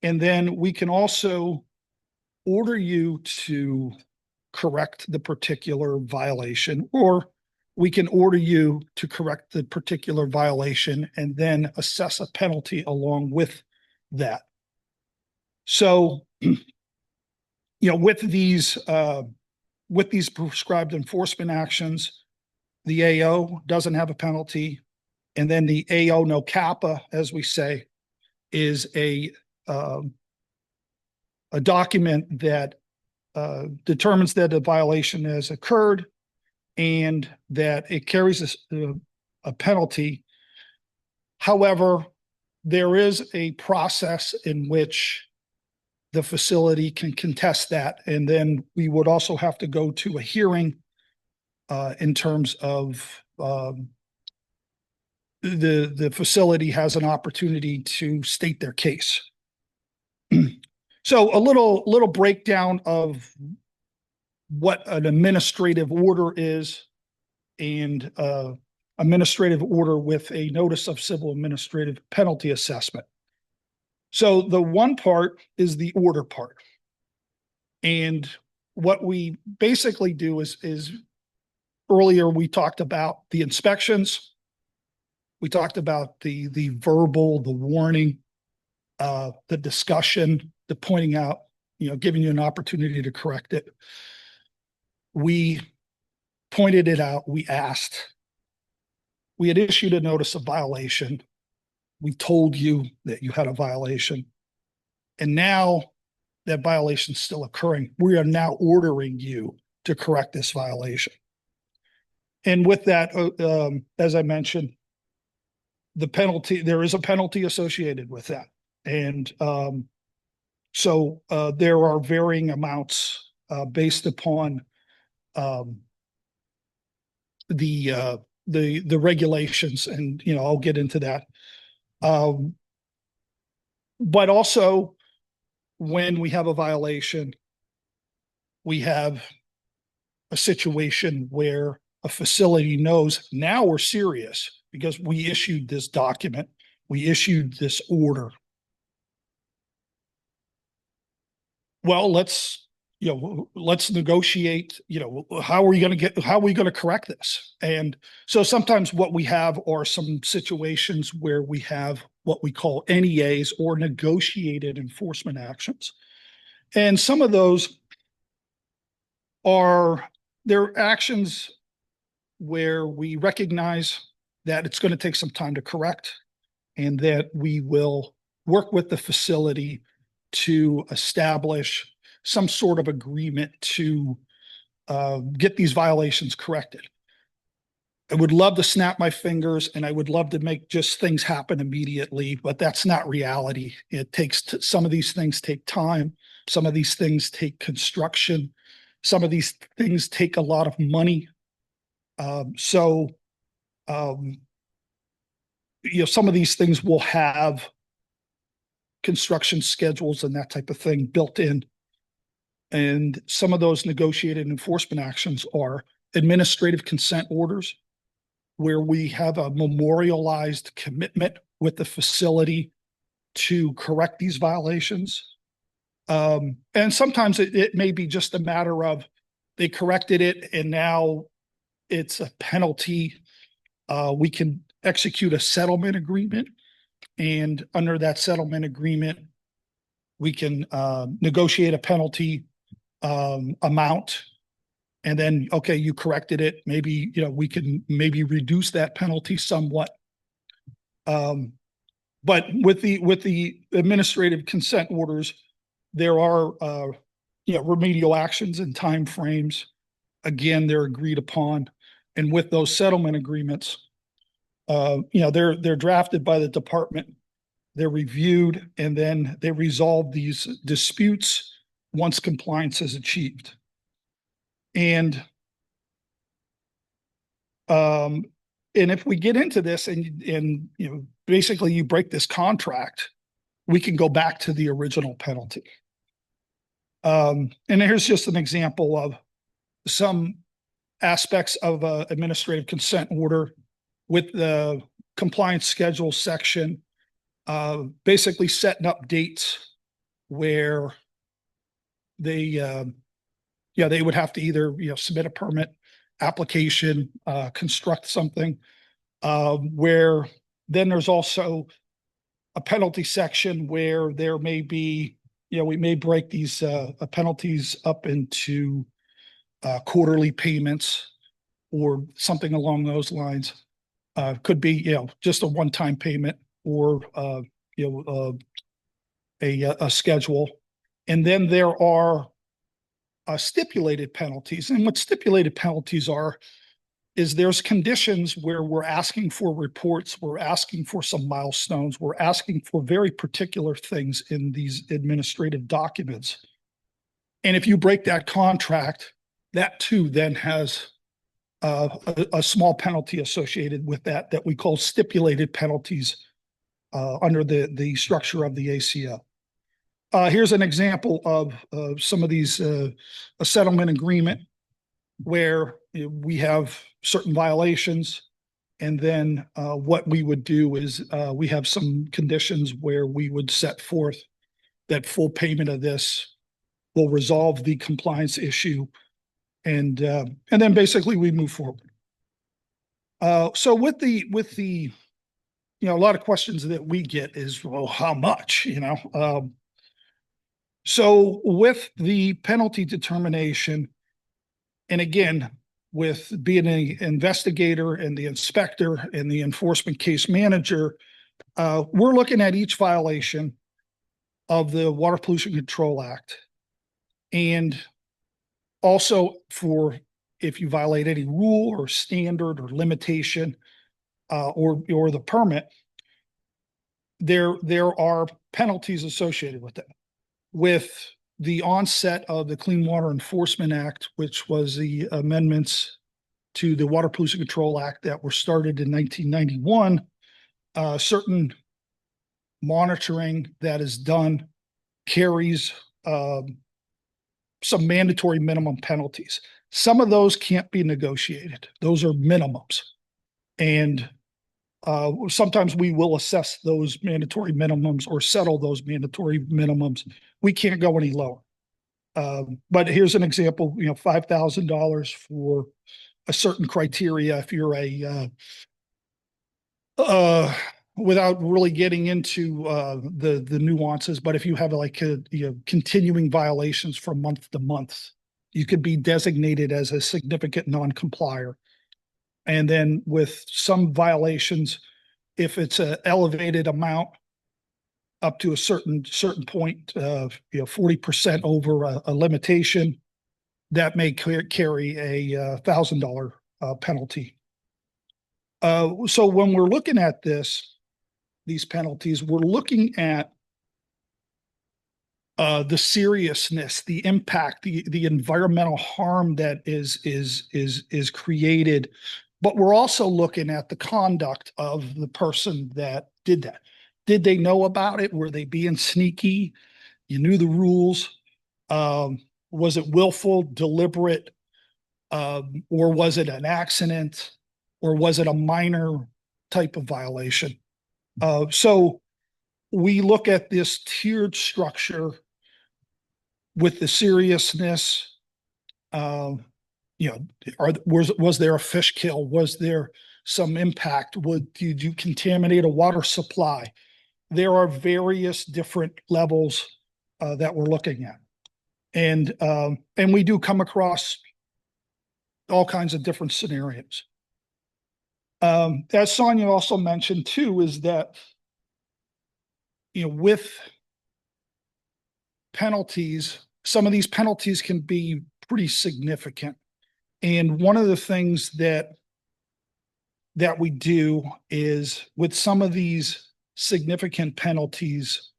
And then we can also order you to correct the particular violation, or we can order you to correct the particular violation and then assess a penalty along with that. So, with these prescribed enforcement actions, the AO doesn't have a penalty, and then the AO no CAPA, as we say, is a document that determines that a violation has occurred and that it carries a penalty. However, there is a process in which the facility can contest that, and then we would also have to go to a hearing in terms of the facility has an opportunity to state their case. So a little breakdown of what an administrative order is, and administrative order with a notice of civil administrative penalty assessment. So the one part is the order part. And what we basically do is earlier we talked about the inspections. We talked about the verbal, the warning, the discussion, the pointing out, giving you an opportunity to correct it. We pointed it out. We asked. We had issued a notice of violation. We told you that you had a violation. And now that violation is still occurring. We are now ordering you to correct this violation. And with that, as I mentioned, the penalty, there is a penalty associated with that. And so there are varying amounts based upon the regulations, and I'll get into that. But also, when we have a violation, we have a situation where a facility knows now we're serious because we issued this document, we issued this order. Well, let's negotiate, how are we going to correct this? And so sometimes what we have are some situations where we have what we call NEAs, or negotiated enforcement actions. And some of those they're actions where we recognize that it's going to take some time to correct, and that we will work with the facility to establish some sort of agreement to get these violations corrected. I would love to snap my fingers and I would love to make just things happen immediately, but that's not reality. It takes some of these things take time. Some of these things take construction. Some of these things take a lot of money. Some of these things will have construction schedules and that type of thing built in. And some of those negotiated enforcement actions are administrative consent orders, where we have a memorialized commitment with the facility to correct these violations. And sometimes it may be just a matter of they corrected it and now it's a penalty. We can execute a settlement agreement, and under that settlement agreement, we can negotiate a penalty amount. And then, okay, you corrected it. Maybe, we can maybe reduce that penalty somewhat. But with the administrative consent orders, there are, remedial actions and timeframes. Again, they're agreed upon. And with those settlement agreements, they're drafted by the department. They're reviewed, and then they resolve these disputes once compliance is achieved. And if we get into this and basically you break this contract, we can go back to the original penalty. And here's just an example of some aspects of an administrative consent order with the compliance schedule section, basically setting up dates where they would have to either, submit a permit application, construct something, where then there's also a penalty section where there may be, we may break these penalties up into quarterly payments or something along those lines. Could be, just a one-time payment or, a schedule. And then there are stipulated penalties. And what stipulated penalties are is there's conditions where we're asking for reports, we're asking for some milestones, we're asking for very particular things in these administrative documents. And if you break that contract, that too then has a small penalty associated with that we call stipulated penalties under the structure of the ACO. Here's an example of some of these, a settlement agreement where we have certain violations. And then what we would do is we have some conditions where we would set forth that full payment of this will resolve the compliance issue. And then basically we move forward. So with the, a lot of questions that we get is, well, how much, so with the penalty determination, and again, with being an investigator and the inspector and the enforcement case manager, we're looking at each violation of the Water Pollution Control Act. And also for if you violate any rule or standard or limitation or the permit, there are penalties associated with it. With the onset of the Clean Water Enforcement Act, which was the amendments to the Water Pollution Control Act that were started in 1991, certain monitoring that is done carries some mandatory minimum penalties. Some of those can't be negotiated. Those are minimums. And sometimes we will assess those mandatory minimums or settle those mandatory minimums. We can't go any lower. But here's an example, $5,000 for a certain criteria. If you're without really getting into the nuances, but if you have like continuing violations from month to month, you could be designated as a significant non-complier. And then with some violations, if it's an elevated amount up to a certain point, 40% over a limitation, that may carry a $1,000 penalty. So when we're looking at these penalties, we're looking at the seriousness, the impact, the environmental harm that is created. But we're also looking at the conduct of the person that did that. Did they know about it? Were they being sneaky? You knew the rules. Was it willful, deliberate, or was it an accident, or was it a minor type of violation? So we look at this tiered structure with the seriousness. Was there a fish kill? Was there some impact? Did you contaminate a water supply? There are various different levels that we're looking at. And we do come across all kinds of different scenarios. As Sonia also mentioned too, is that, with penalties, some of these penalties can be pretty significant. And one of the things that we do is with some of these significant penalties,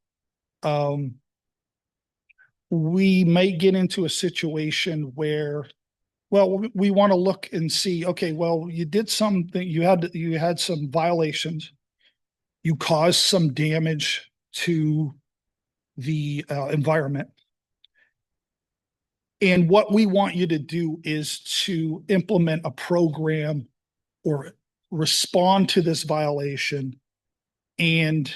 we may get into a situation where, well, we want to look and see, okay, well, you did something, you had some violations, you caused some damage to the environment. And what we want you to do is to implement a program or respond to this violation and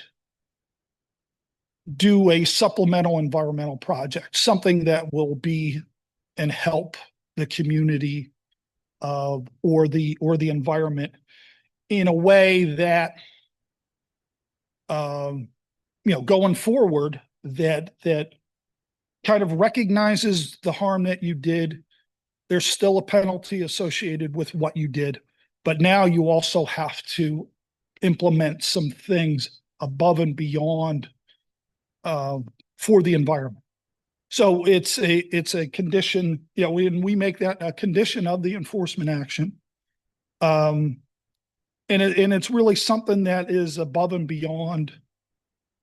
do a supplemental environmental project, something that will be and help the community or the environment in a way that going forward that kind of recognizes the harm that you did. There's still a penalty associated with what you did, but now you also have to implement some things above and beyond for the environment. So it's a condition, we make that a condition of the enforcement action. And it's really something that is above and beyond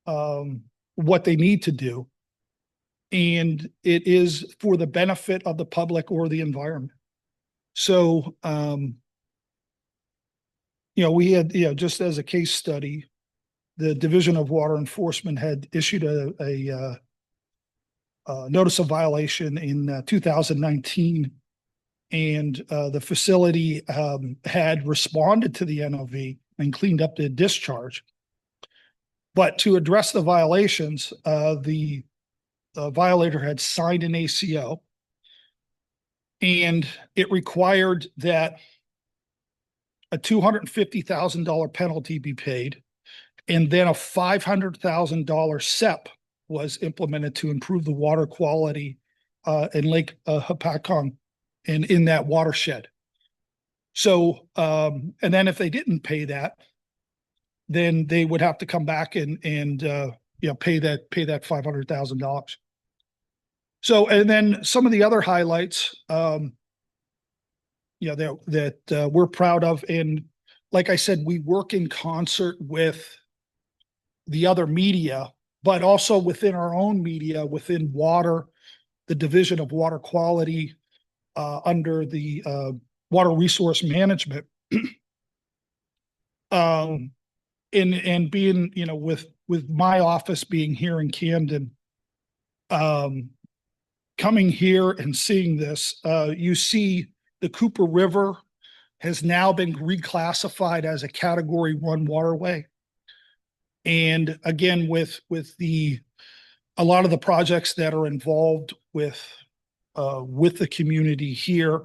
what they need to do. And it is for the benefit of the public or the environment. So, we had, just as a case study, the Division of Water Enforcement had issued a notice of violation in 2019, and the facility had responded to the NOV and cleaned up the discharge. But to address the violations, the violator had signed an ACO, and it required that a $250,000 penalty be paid, and then a $500,000 SEP was implemented to improve the water quality in Lake Hopatcong and in that watershed. So, and then if they didn't pay that, then they would have to come back and pay that $500,000. So, and then some of the other highlights, that we're proud of, and like I said, we work in concert with the other media, but also within our own media, within water, the Division of Water Quality under the Water Resource Management. And being, with my office being here in Camden, coming here and seeing this, you see the Cooper River has now been reclassified as a Category 1 waterway. And again, with a lot of the projects that are involved with the community here,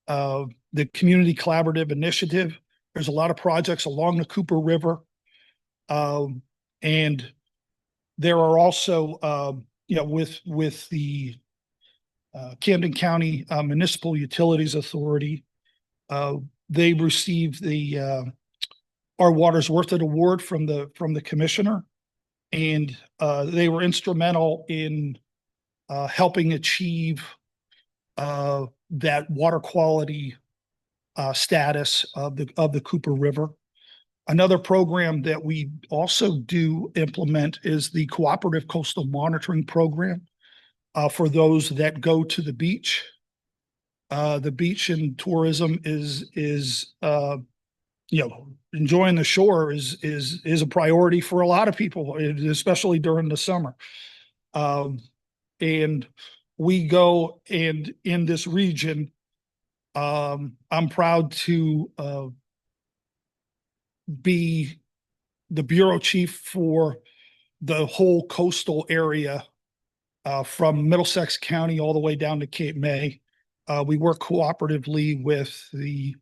the Community Collaborative Initiative, there's a lot of projects along the Cooper River. And there are also, with the Camden County Municipal Utilities Authority, they received the Our Water's Worth It award from the commissioner, and they were instrumental in helping achieve that water quality status of the Cooper River. Another program that we also do implement is the Cooperative Coastal Monitoring Program for those that go to the beach. The beach and tourism is enjoying the shore is a priority for a lot of people, especially during the summer. And we go, and in this region, I'm proud to be the bureau chief for the whole coastal area, from Middlesex County all the way down to Cape May. We work cooperatively with the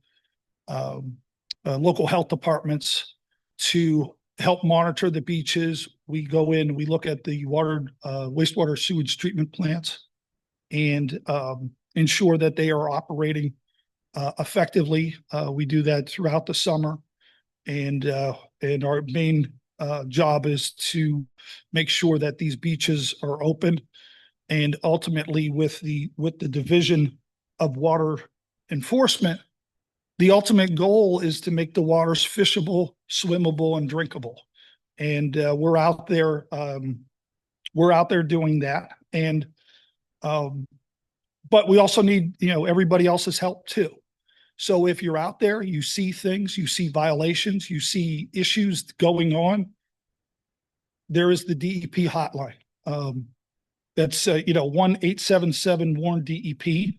local health departments to help monitor the beaches. We go in, we look at the wastewater sewage treatment plants, and ensure that they are operating effectively. We do that throughout the summer, and our main job is to make sure that these beaches are open. And ultimately, with the Division of Water Enforcement, the ultimate goal is to make the waters fishable, swimmable, and drinkable. And we're out there doing that. And but we also need everybody else's help too. So if you're out there, you see things, you see violations, you see issues going on, there is the DEP hotline. That's 1-877-WARN-DEP.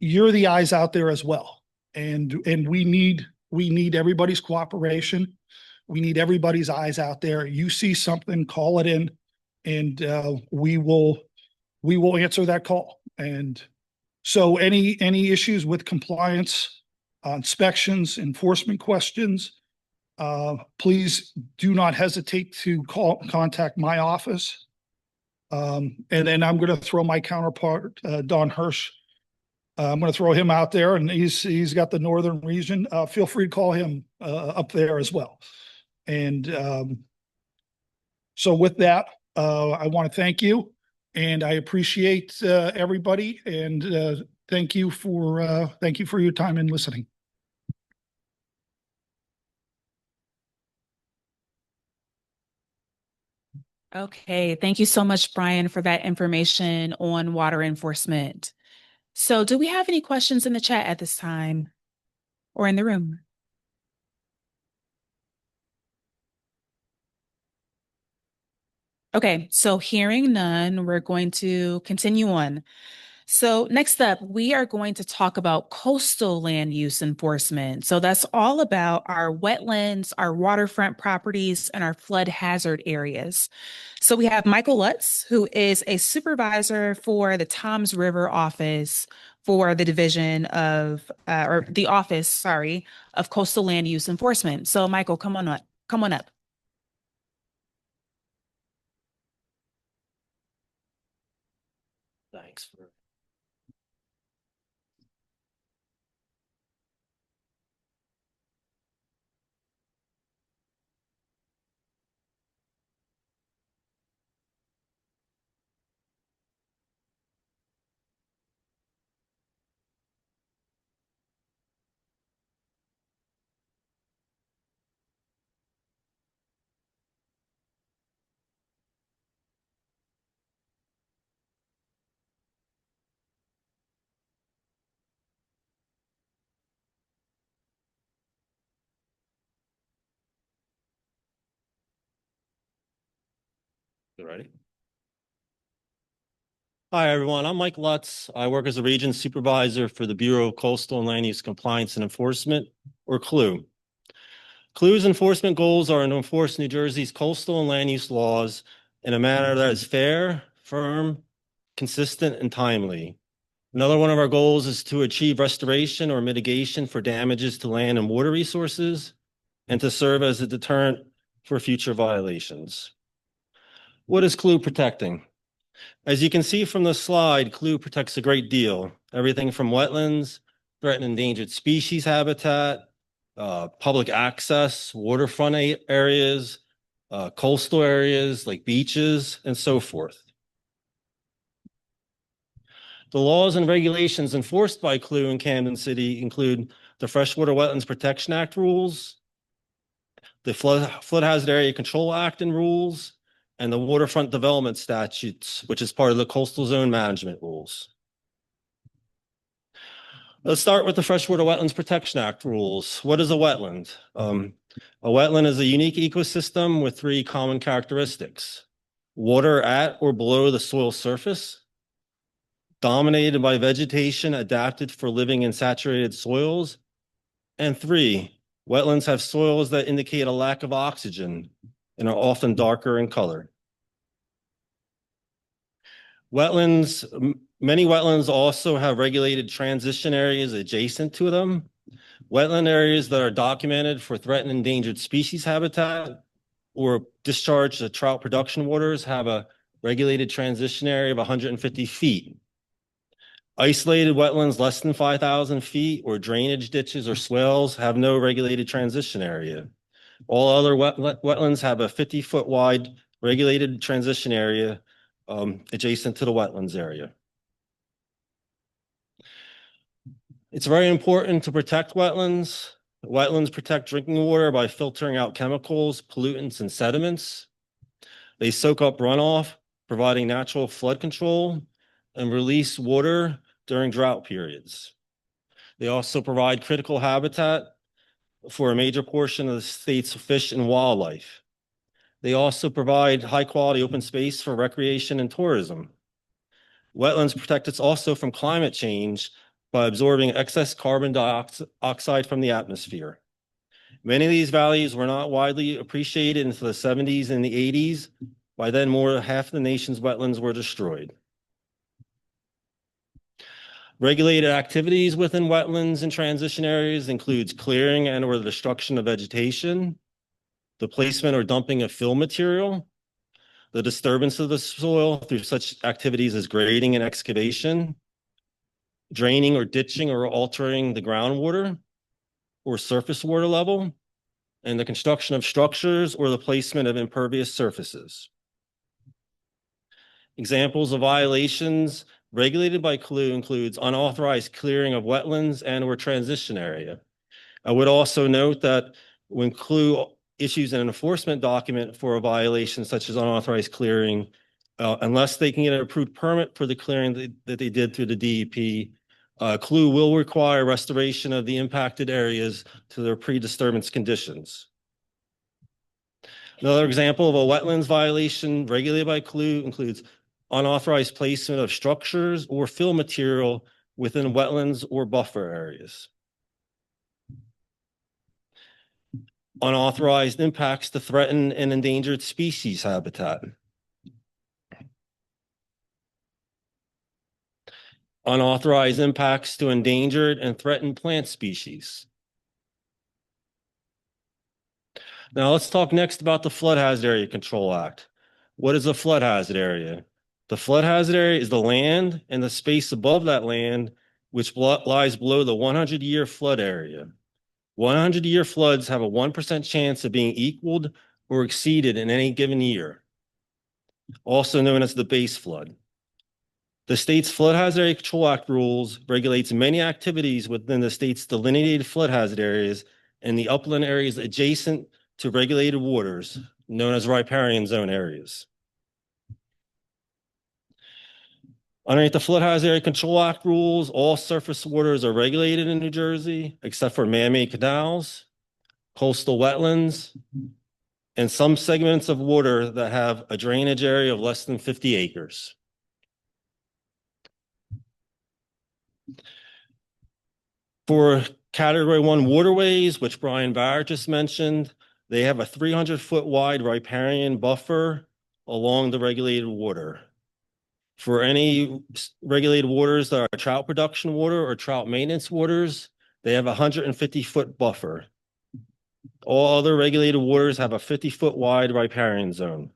You're the eyes out there as well, and we need everybody's cooperation. We need everybody's eyes out there. You see something, call it in, and we will answer that call. And so any issues with compliance, inspections, enforcement questions, please do not hesitate to contact my office. And then I'm going to throw my counterpart, Don Hirsch. I'm going to throw him out there, and he's got the northern region. Feel free to call him up there as well. And so with that, I want to thank you, and I appreciate everybody, and thank you for your time and listening.
Okay, thank you so much, Brian, for that information on water enforcement. So do we have any questions in the chat at this time or in the room? Okay, so hearing none, we're going to continue on. So next up, we are going to talk about coastal land use enforcement. So that's all about our wetlands, our waterfront properties, and our flood hazard areas. So we have Michael Lutz, who is a supervisor for the Toms River office for the division of, or the office, sorry, of coastal land use enforcement. So Michael, come on up. Come on up.
Thanks for. You ready? Hi, everyone. I'm Mike Lutz. I work as a region supervisor for the Bureau of Coastal and Land Use Compliance and Enforcement, or CLUE. CLUE's enforcement goals are to enforce New Jersey's coastal and land use laws in a manner that is fair, firm, consistent, and timely. Another one of our goals is to achieve restoration or mitigation for damages to land and water resources and to serve as a deterrent for future violations. What is CLUE protecting? As you can see from the slide, CLUE protects a great deal. Everything from wetlands, threatened endangered species habitat, public access, waterfront areas, coastal areas like beaches, and so forth. The laws and regulations enforced by CLUE in Camden City include the Freshwater Wetlands Protection Act rules, the Flood Hazard Area Control Act and rules, and the waterfront development statutes, which is part of the coastal zone management rules. Let's start with the Freshwater Wetlands Protection Act rules. What is a wetland? A wetland is a unique ecosystem with three common characteristics: water at or below the soil surface, dominated by vegetation adapted for living in saturated soils, and three, wetlands have soils that indicate a lack of oxygen and are often darker in color. Many wetlands also have regulated transition areas adjacent to them. Wetland areas that are documented for threatened endangered species habitat or discharge to trout production waters have a regulated transition area of 150 feet. Isolated wetlands less than 5,000 feet or drainage ditches or swales have no regulated transition area. All other wetlands have a 50-foot wide regulated transition area adjacent to the wetlands area. It's very important to protect wetlands. Wetlands protect drinking water by filtering out chemicals, pollutants, and sediments. They soak up runoff, providing natural flood control, and release water during drought periods. They also provide critical habitat for a major portion of the state's fish and wildlife. They also provide high-quality open space for recreation and tourism. Wetlands protect us also from climate change by absorbing excess carbon dioxide from the atmosphere. Many of these values were not widely appreciated until the 70s and the 80s. By then, more than half the nation's wetlands were destroyed. Regulated activities within wetlands and transition areas includes clearing and or the destruction of vegetation, the placement or dumping of fill material, the disturbance of the soil through such activities as grading and excavation, draining or ditching or altering the groundwater or surface water level, and the construction of structures or the placement of impervious surfaces. Examples of violations regulated by CLUE includes unauthorized clearing of wetlands and or transition area. I would also note that when CLUE issues an enforcement document for a violation such as unauthorized clearing, unless they can get an approved permit for the clearing that they did through the DEP, CLUE will require restoration of the impacted areas to their pre-disturbance conditions. Another example of a wetlands violation regulated by CLUE includes unauthorized placement of structures or fill material within wetlands or buffer areas. Unauthorized impacts to threatened and endangered species habitat. Unauthorized impacts to endangered and threatened plant species. Now let's talk next about the Flood Hazard Area Control Act. What is a flood hazard area? The flood hazard area is the land and the space above that land which lies below the 100-year flood area. 100-year floods have a 1% chance of being equaled or exceeded in any given year, also known as the base flood. The state's Flood Hazard Area Control Act rules regulates many activities within the state's delineated flood hazard areas and the upland areas adjacent to regulated waters, known as riparian zone areas. Underneath the Flood Hazard Area Control Act rules, all surface waters are regulated in New Jersey, except for man-made canals, coastal wetlands, and some segments of water that have a drainage area of less than 50 acres. For Category 1 waterways, which Brian Barrett just mentioned, they have a 300-foot wide riparian buffer along the regulated water. For any regulated waters that are trout production water or trout maintenance waters, they have a 150-foot buffer. All other regulated waters have a 50-foot wide riparian zone.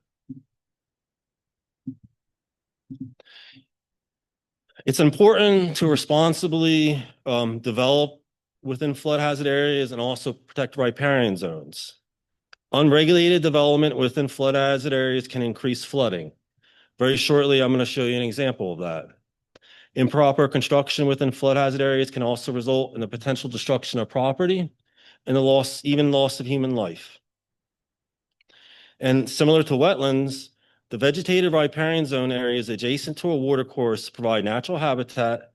It's important to responsibly develop within flood hazard areas and also protect riparian zones. Unregulated development within flood hazard areas can increase flooding. Very shortly, I'm going to show you an example of that. Improper construction within flood hazard areas can also result in the potential destruction of property and the loss of human life. And similar to wetlands, the vegetated riparian zone areas adjacent to a watercourse provide natural habitat,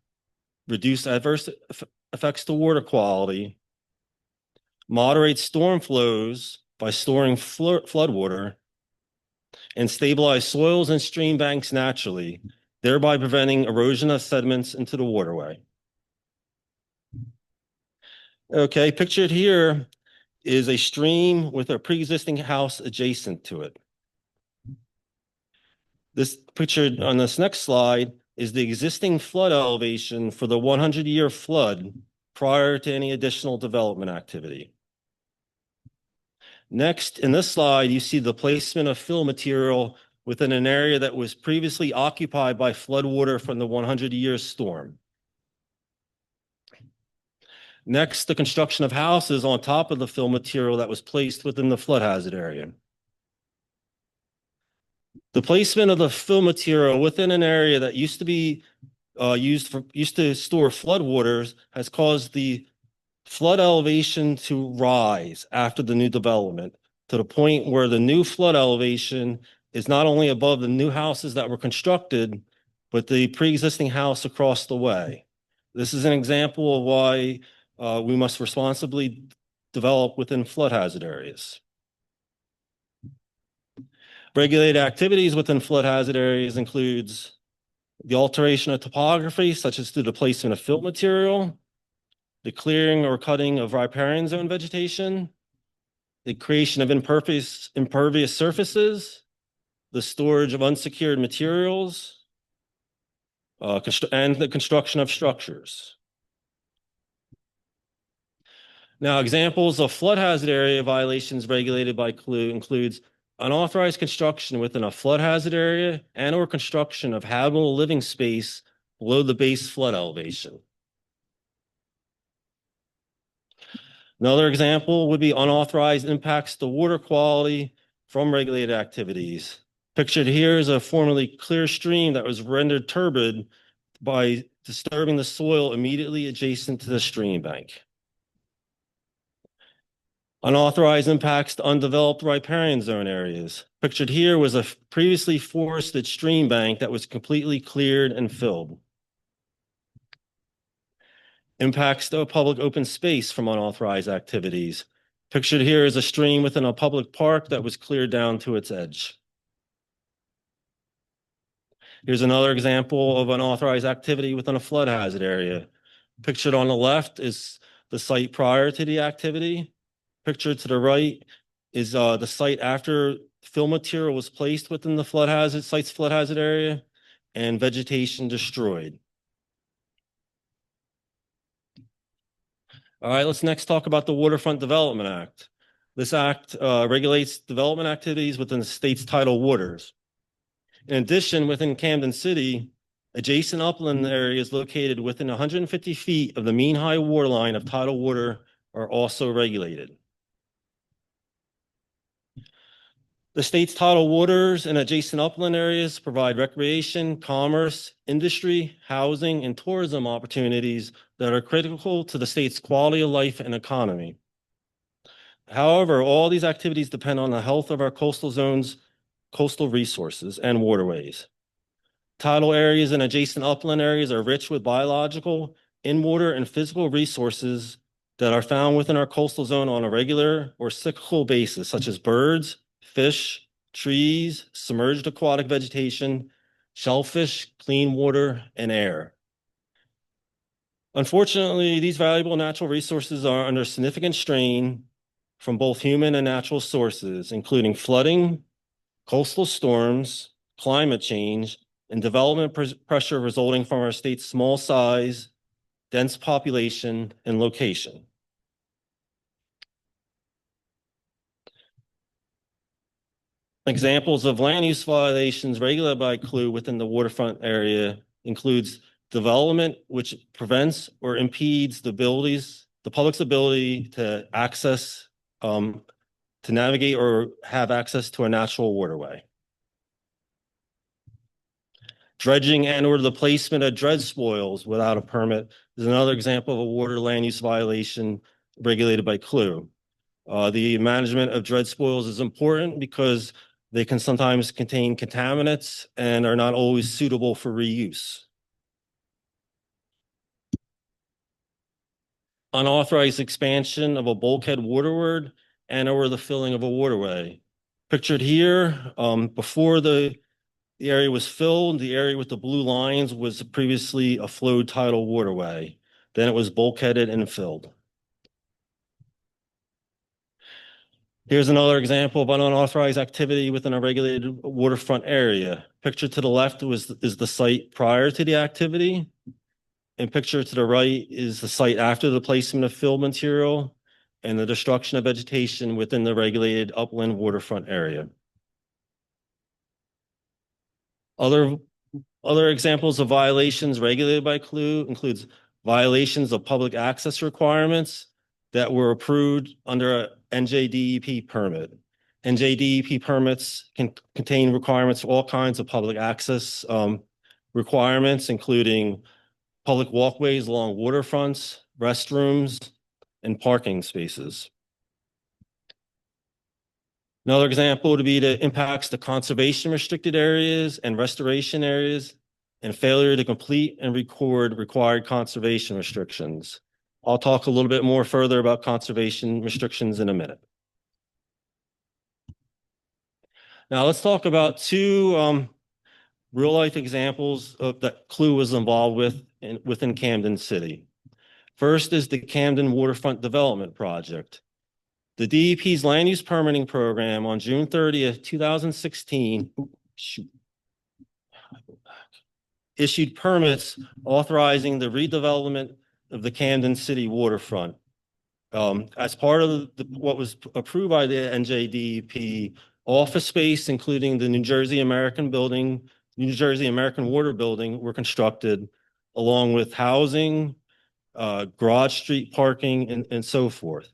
reduce adverse effects to water quality, moderate storm flows by storing floodwater, and stabilize soils and stream banks naturally, thereby preventing erosion of sediments into the waterway. Okay, pictured here is a stream with a pre-existing house adjacent to it. This pictured on this next slide is the existing flood elevation for the 100-year flood prior to any additional development activity. Next, in this slide, you see the placement of fill material within an area that was previously occupied by floodwater from the 100-year storm. Next, the construction of houses on top of the fill material that was placed within the flood hazard area. The placement of the fill material within an area that used to be used to store floodwaters has caused the flood elevation to rise after the new development to the point where the new flood elevation is not only above the new houses that were constructed, but the pre-existing house across the way. This is an example of why we must responsibly develop within flood hazard areas. Regulated activities within flood hazard areas includes the alteration of topography, such as through the placement of fill material, the clearing or cutting of riparian zone vegetation, the creation of impervious surfaces, the storage of unsecured materials, and the construction of structures. Now, examples of flood hazard area violations regulated by CLUE includes unauthorized construction within a flood hazard area and or construction of habitable living space below the base flood elevation. Another example would be unauthorized impacts to water quality from regulated activities. Pictured here is a formerly clear stream that was rendered turbid by disturbing the soil immediately adjacent to the stream bank. Unauthorized impacts to undeveloped riparian zone areas. Pictured here was a previously forested stream bank that was completely cleared and filled. Impacts to public open space from unauthorized activities. Pictured here is a stream within a public park that was cleared down to its edge. Here's another example of unauthorized activity within a flood hazard area. Pictured on the left is the site prior to the activity. Pictured to the right is the site after fill material was placed within the site's flood hazard area and vegetation destroyed. All right, let's next talk about the Waterfront Development Act. This act regulates development activities within the state's tidal waters. In addition, within Camden City, adjacent upland areas located within 150 feet of the mean high water line of tidal water are also regulated. The state's tidal waters and adjacent upland areas provide recreation, commerce, industry, housing, and tourism opportunities that are critical to the state's quality of life and economy. However, all these activities depend on the health of our coastal zones, coastal resources, and waterways. Tidal areas and adjacent upland areas are rich with biological, in-water, and physical resources that are found within our coastal zone on a regular or cyclical basis, such as birds, fish, trees, submerged aquatic vegetation, shellfish, clean water, and air. Unfortunately, these valuable natural resources are under significant strain from both human and natural sources, including flooding, coastal storms, climate change, and development pressure resulting from our state's small size, dense population, and location. Examples of land use violations regulated by CLUE within the waterfront area includes development which prevents or impedes the public's ability to access, to navigate or have access to a natural waterway. Dredging and or the placement of dredge spoils without a permit is another example of a water land use violation regulated by CLUE. The management of dredge spoils is important because they can sometimes contain contaminants and are not always suitable for reuse. Unauthorized expansion of a bulkhead waterward and or the filling of a waterway. Pictured here, before the area was filled, the area with the blue lines was previously a flowed tidal waterway. Then it was bulkheaded and filled. Here's another example of an unauthorized activity within a regulated waterfront area. Picture to the left is the site prior to the activity, and picture to the right is the site after the placement of fill material and the destruction of vegetation within the regulated upland waterfront area. Other examples of violations regulated by CLUE includes violations of public access requirements that were approved under a NJDEP permit. NJDEP permits can contain requirements for all kinds of public access requirements, including public walkways along waterfronts, restrooms, and parking spaces. Another example would be the impacts to conservation restricted areas and restoration areas and failure to complete and record required conservation restrictions. I'll talk a little bit more further about conservation restrictions in a minute. Now let's talk about two real life examples that CLUE was involved with within Camden City. First is the Camden Waterfront Development Project. The DEP's land use permitting program on June 30th, 2016, issued permits authorizing the redevelopment of the Camden City waterfront. As part of what was approved by the NJDEP, office space, including the New Jersey American Water Building, were constructed, along with housing, garage street parking, and so forth.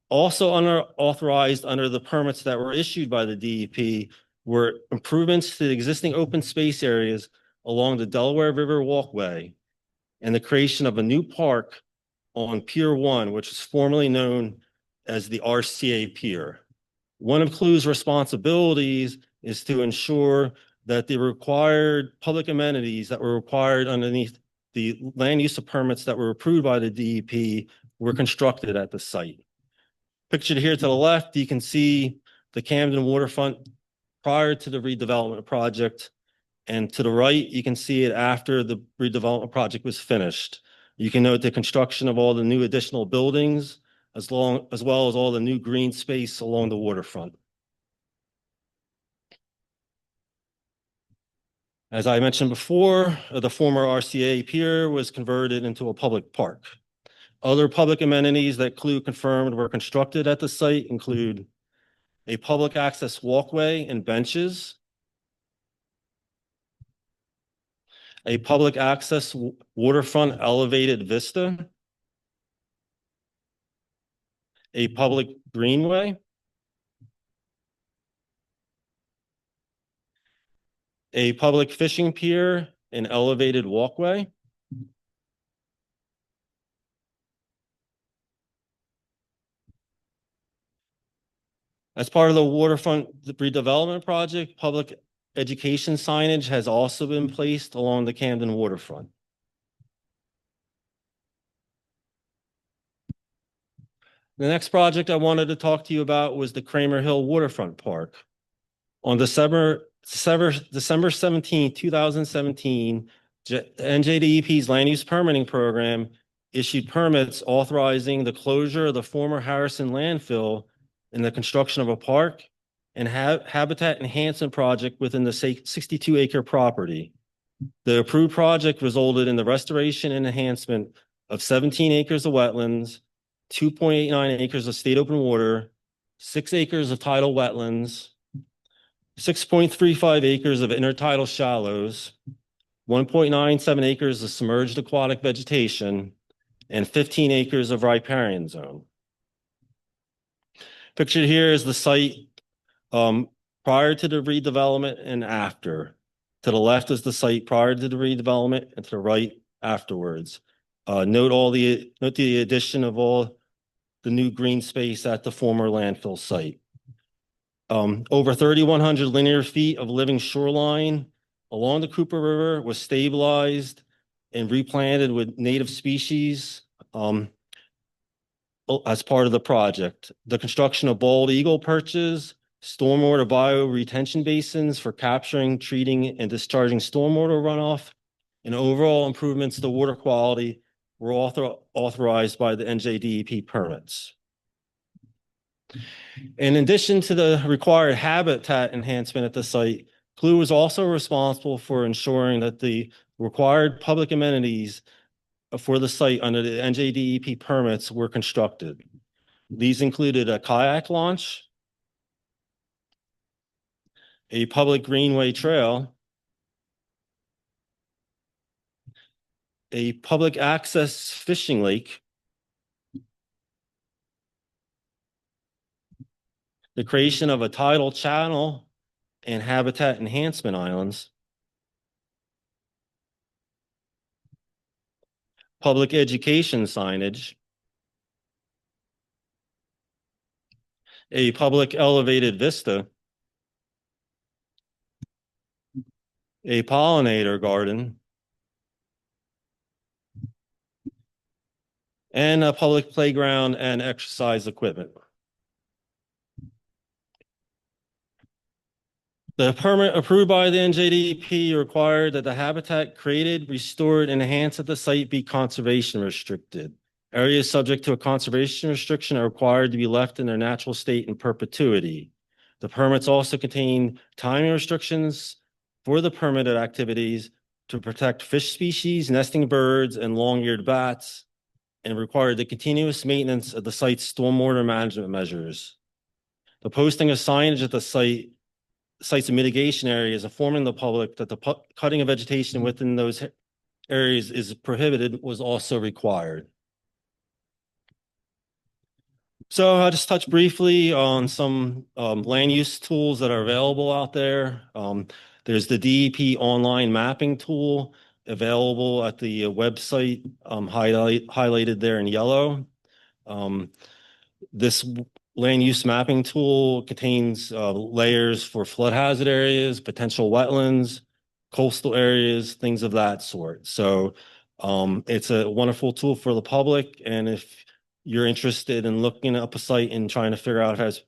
Also authorized under the permits that were issued by the DEP were improvements to the existing open space areas along the Delaware River Walkway and the creation of a new park on Pier 1, which is formerly known as the RCA Pier. One of CLUE's responsibilities is to ensure that the required public amenities that were required underneath the land use permits that were approved by the DEP were constructed at the site. Pictured here to the left, you can see the Camden waterfront prior to the redevelopment project. And to the right, you can see it after the redevelopment project was finished. You can note the construction of all the new additional buildings, as well as all the new green space along the waterfront. As I mentioned before, the former RCA pier was converted into a public park. Other public amenities that CLU confirmed were constructed at the site include a public access walkway and benches, a public access waterfront elevated vista, a public greenway, a public fishing pier, an elevated walkway, as part of the waterfront redevelopment project, public education signage has also been placed along the Camden waterfront. The next project I wanted to talk to you about was the Kramer Hill Waterfront Park. On December 17, 2017, NJDEP's land use permitting program issued permits authorizing the closure of the former Harrison landfill and the construction of a park and habitat enhancement project within the 62-acre property. The approved project resulted in the restoration and enhancement of 17 acres of wetlands, 2.89 acres of state open water, 6 acres of tidal wetlands, 6.35 acres of intertidal shallows, 1.97 acres of submerged aquatic vegetation, and 15 acres of riparian zone. Pictured here is the site prior to the redevelopment and after. To the left is the site prior to the redevelopment, and to the right afterwards. Note the addition of all the new green space at the former landfill site. Over 3,100 linear feet of living shoreline along the Cooper River was stabilized and replanted with native species as part of the project. The construction of bald eagle perches, stormwater bio-retention basins for capturing, treating, and discharging stormwater runoff, and overall improvements to water quality were authorized by the NJDEP permits. In addition to the required habitat enhancement at the site, CLU was also responsible for ensuring that the required public amenities for the site under the NJDEP permits were constructed. These included a kayak launch, a public greenway trail, a public access fishing lake, the creation of a tidal channel and habitat enhancement islands, public education signage, a public elevated vista, a pollinator garden, and a public playground and exercise equipment. The permit approved by the NJDEP required that the habitat created, restored, and enhanced at the site be conservation restricted. Areas subject to a conservation restriction are required to be left in their natural state in perpetuity. The permits also contain timing restrictions for the permitted activities to protect fish species, nesting birds, and long-eared bats, and required the continuous maintenance of the site's stormwater management measures. The posting of signage at the site's mitigation areas, informing the public that the cutting of vegetation within those areas is prohibited, was also required. So I'll just touch briefly on some land use tools that are available out there. There's the DEP online mapping tool available at the website highlighted there in yellow. This land use mapping tool contains layers for flood hazard areas, potential wetlands, coastal areas, things of that sort. So It's a wonderful tool for the public, and if you're interested in looking up a site and trying to figure out if it has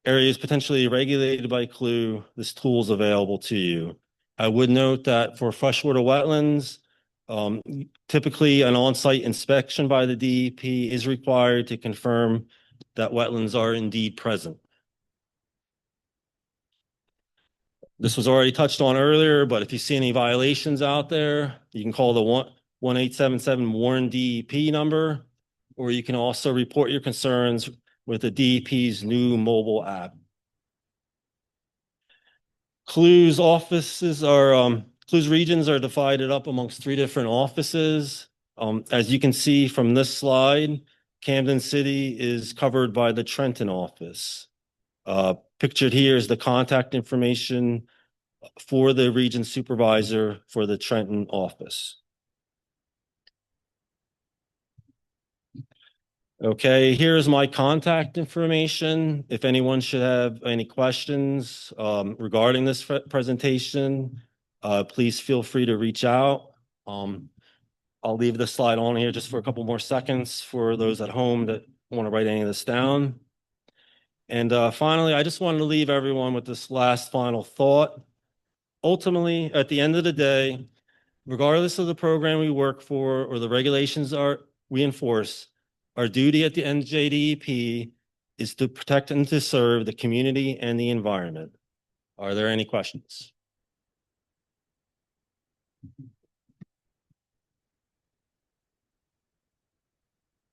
areas potentially regulated by CLUE, this tool is available to you. I would note that for freshwater wetlands, typically an on-site inspection by the DEP is required to confirm that wetlands are indeed present. This was already touched on earlier, but if you see any violations out there, you can call the 1877 Warren DEP number, or you can also report your concerns with the DEP's new mobile app. CLUE's regions are divided up amongst 3 different offices. As you can see from this slide, Camden City is covered by the Trenton office. Pictured here is the contact information for the region supervisor for the Trenton office. Okay, here's my contact information. If anyone should have any questions regarding this presentation, please feel free to reach out. I'll leave this slide on here just for a couple more seconds for those at home that want to write any of this down. And finally, I just wanted to leave everyone with this last final thought. Ultimately, at the end of the day, regardless of the program we work for or the regulations we enforce, our duty at the NJDEP is to protect and to serve the community and the environment. Are there any questions?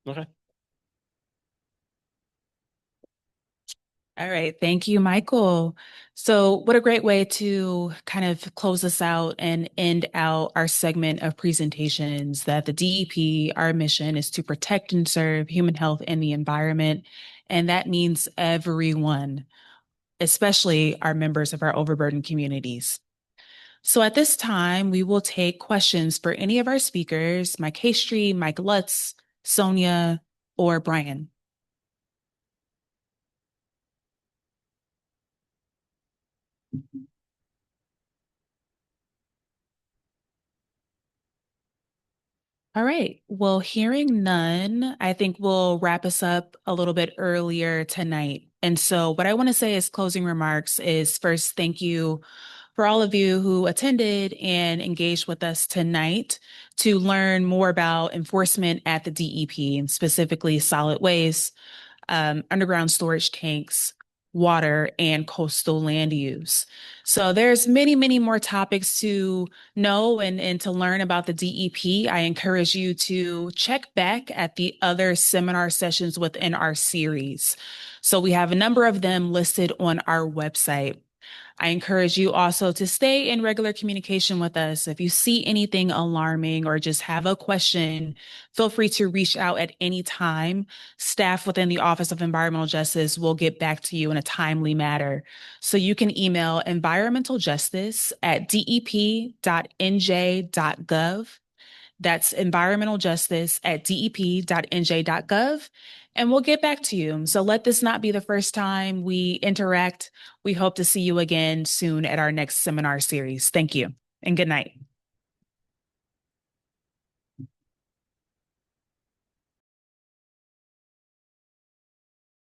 Okay.
All right. Thank you, Michael. So what a great way to kind of close us out and end out our segment of presentations that the DEP, our mission is to protect and serve human health and the environment. And that means everyone, especially our members of our overburdened communities. So at this time, we will take questions for any of our speakers, Mike Hastry, Mike Lutz, Sonia, or Brian. All right. Well, hearing none, I think we'll wrap us up a little bit earlier tonight. And so what I want to say as closing remarks is first, thank you for all of you who attended and engaged with us tonight to learn more about enforcement at the DEP and specifically solid waste, underground storage tanks, water, and coastal land use. So there's many, many more topics to know and to learn about the DEP. I encourage you to check back at the other seminar sessions within our series. So we have a number of them listed on our website. I encourage you also to stay in regular communication with us. If you see anything alarming or just have a question, feel free to reach out at any time. Staff within the Office of Environmental Justice will get back to you in a timely manner. So you can email environmentaljustice@dep.nj.gov. That's environmentaljustice@dep.nj.gov. And we'll get back to you. So let this not be the first time we interact. We hope to see you again soon at our next seminar series. Thank you and good night.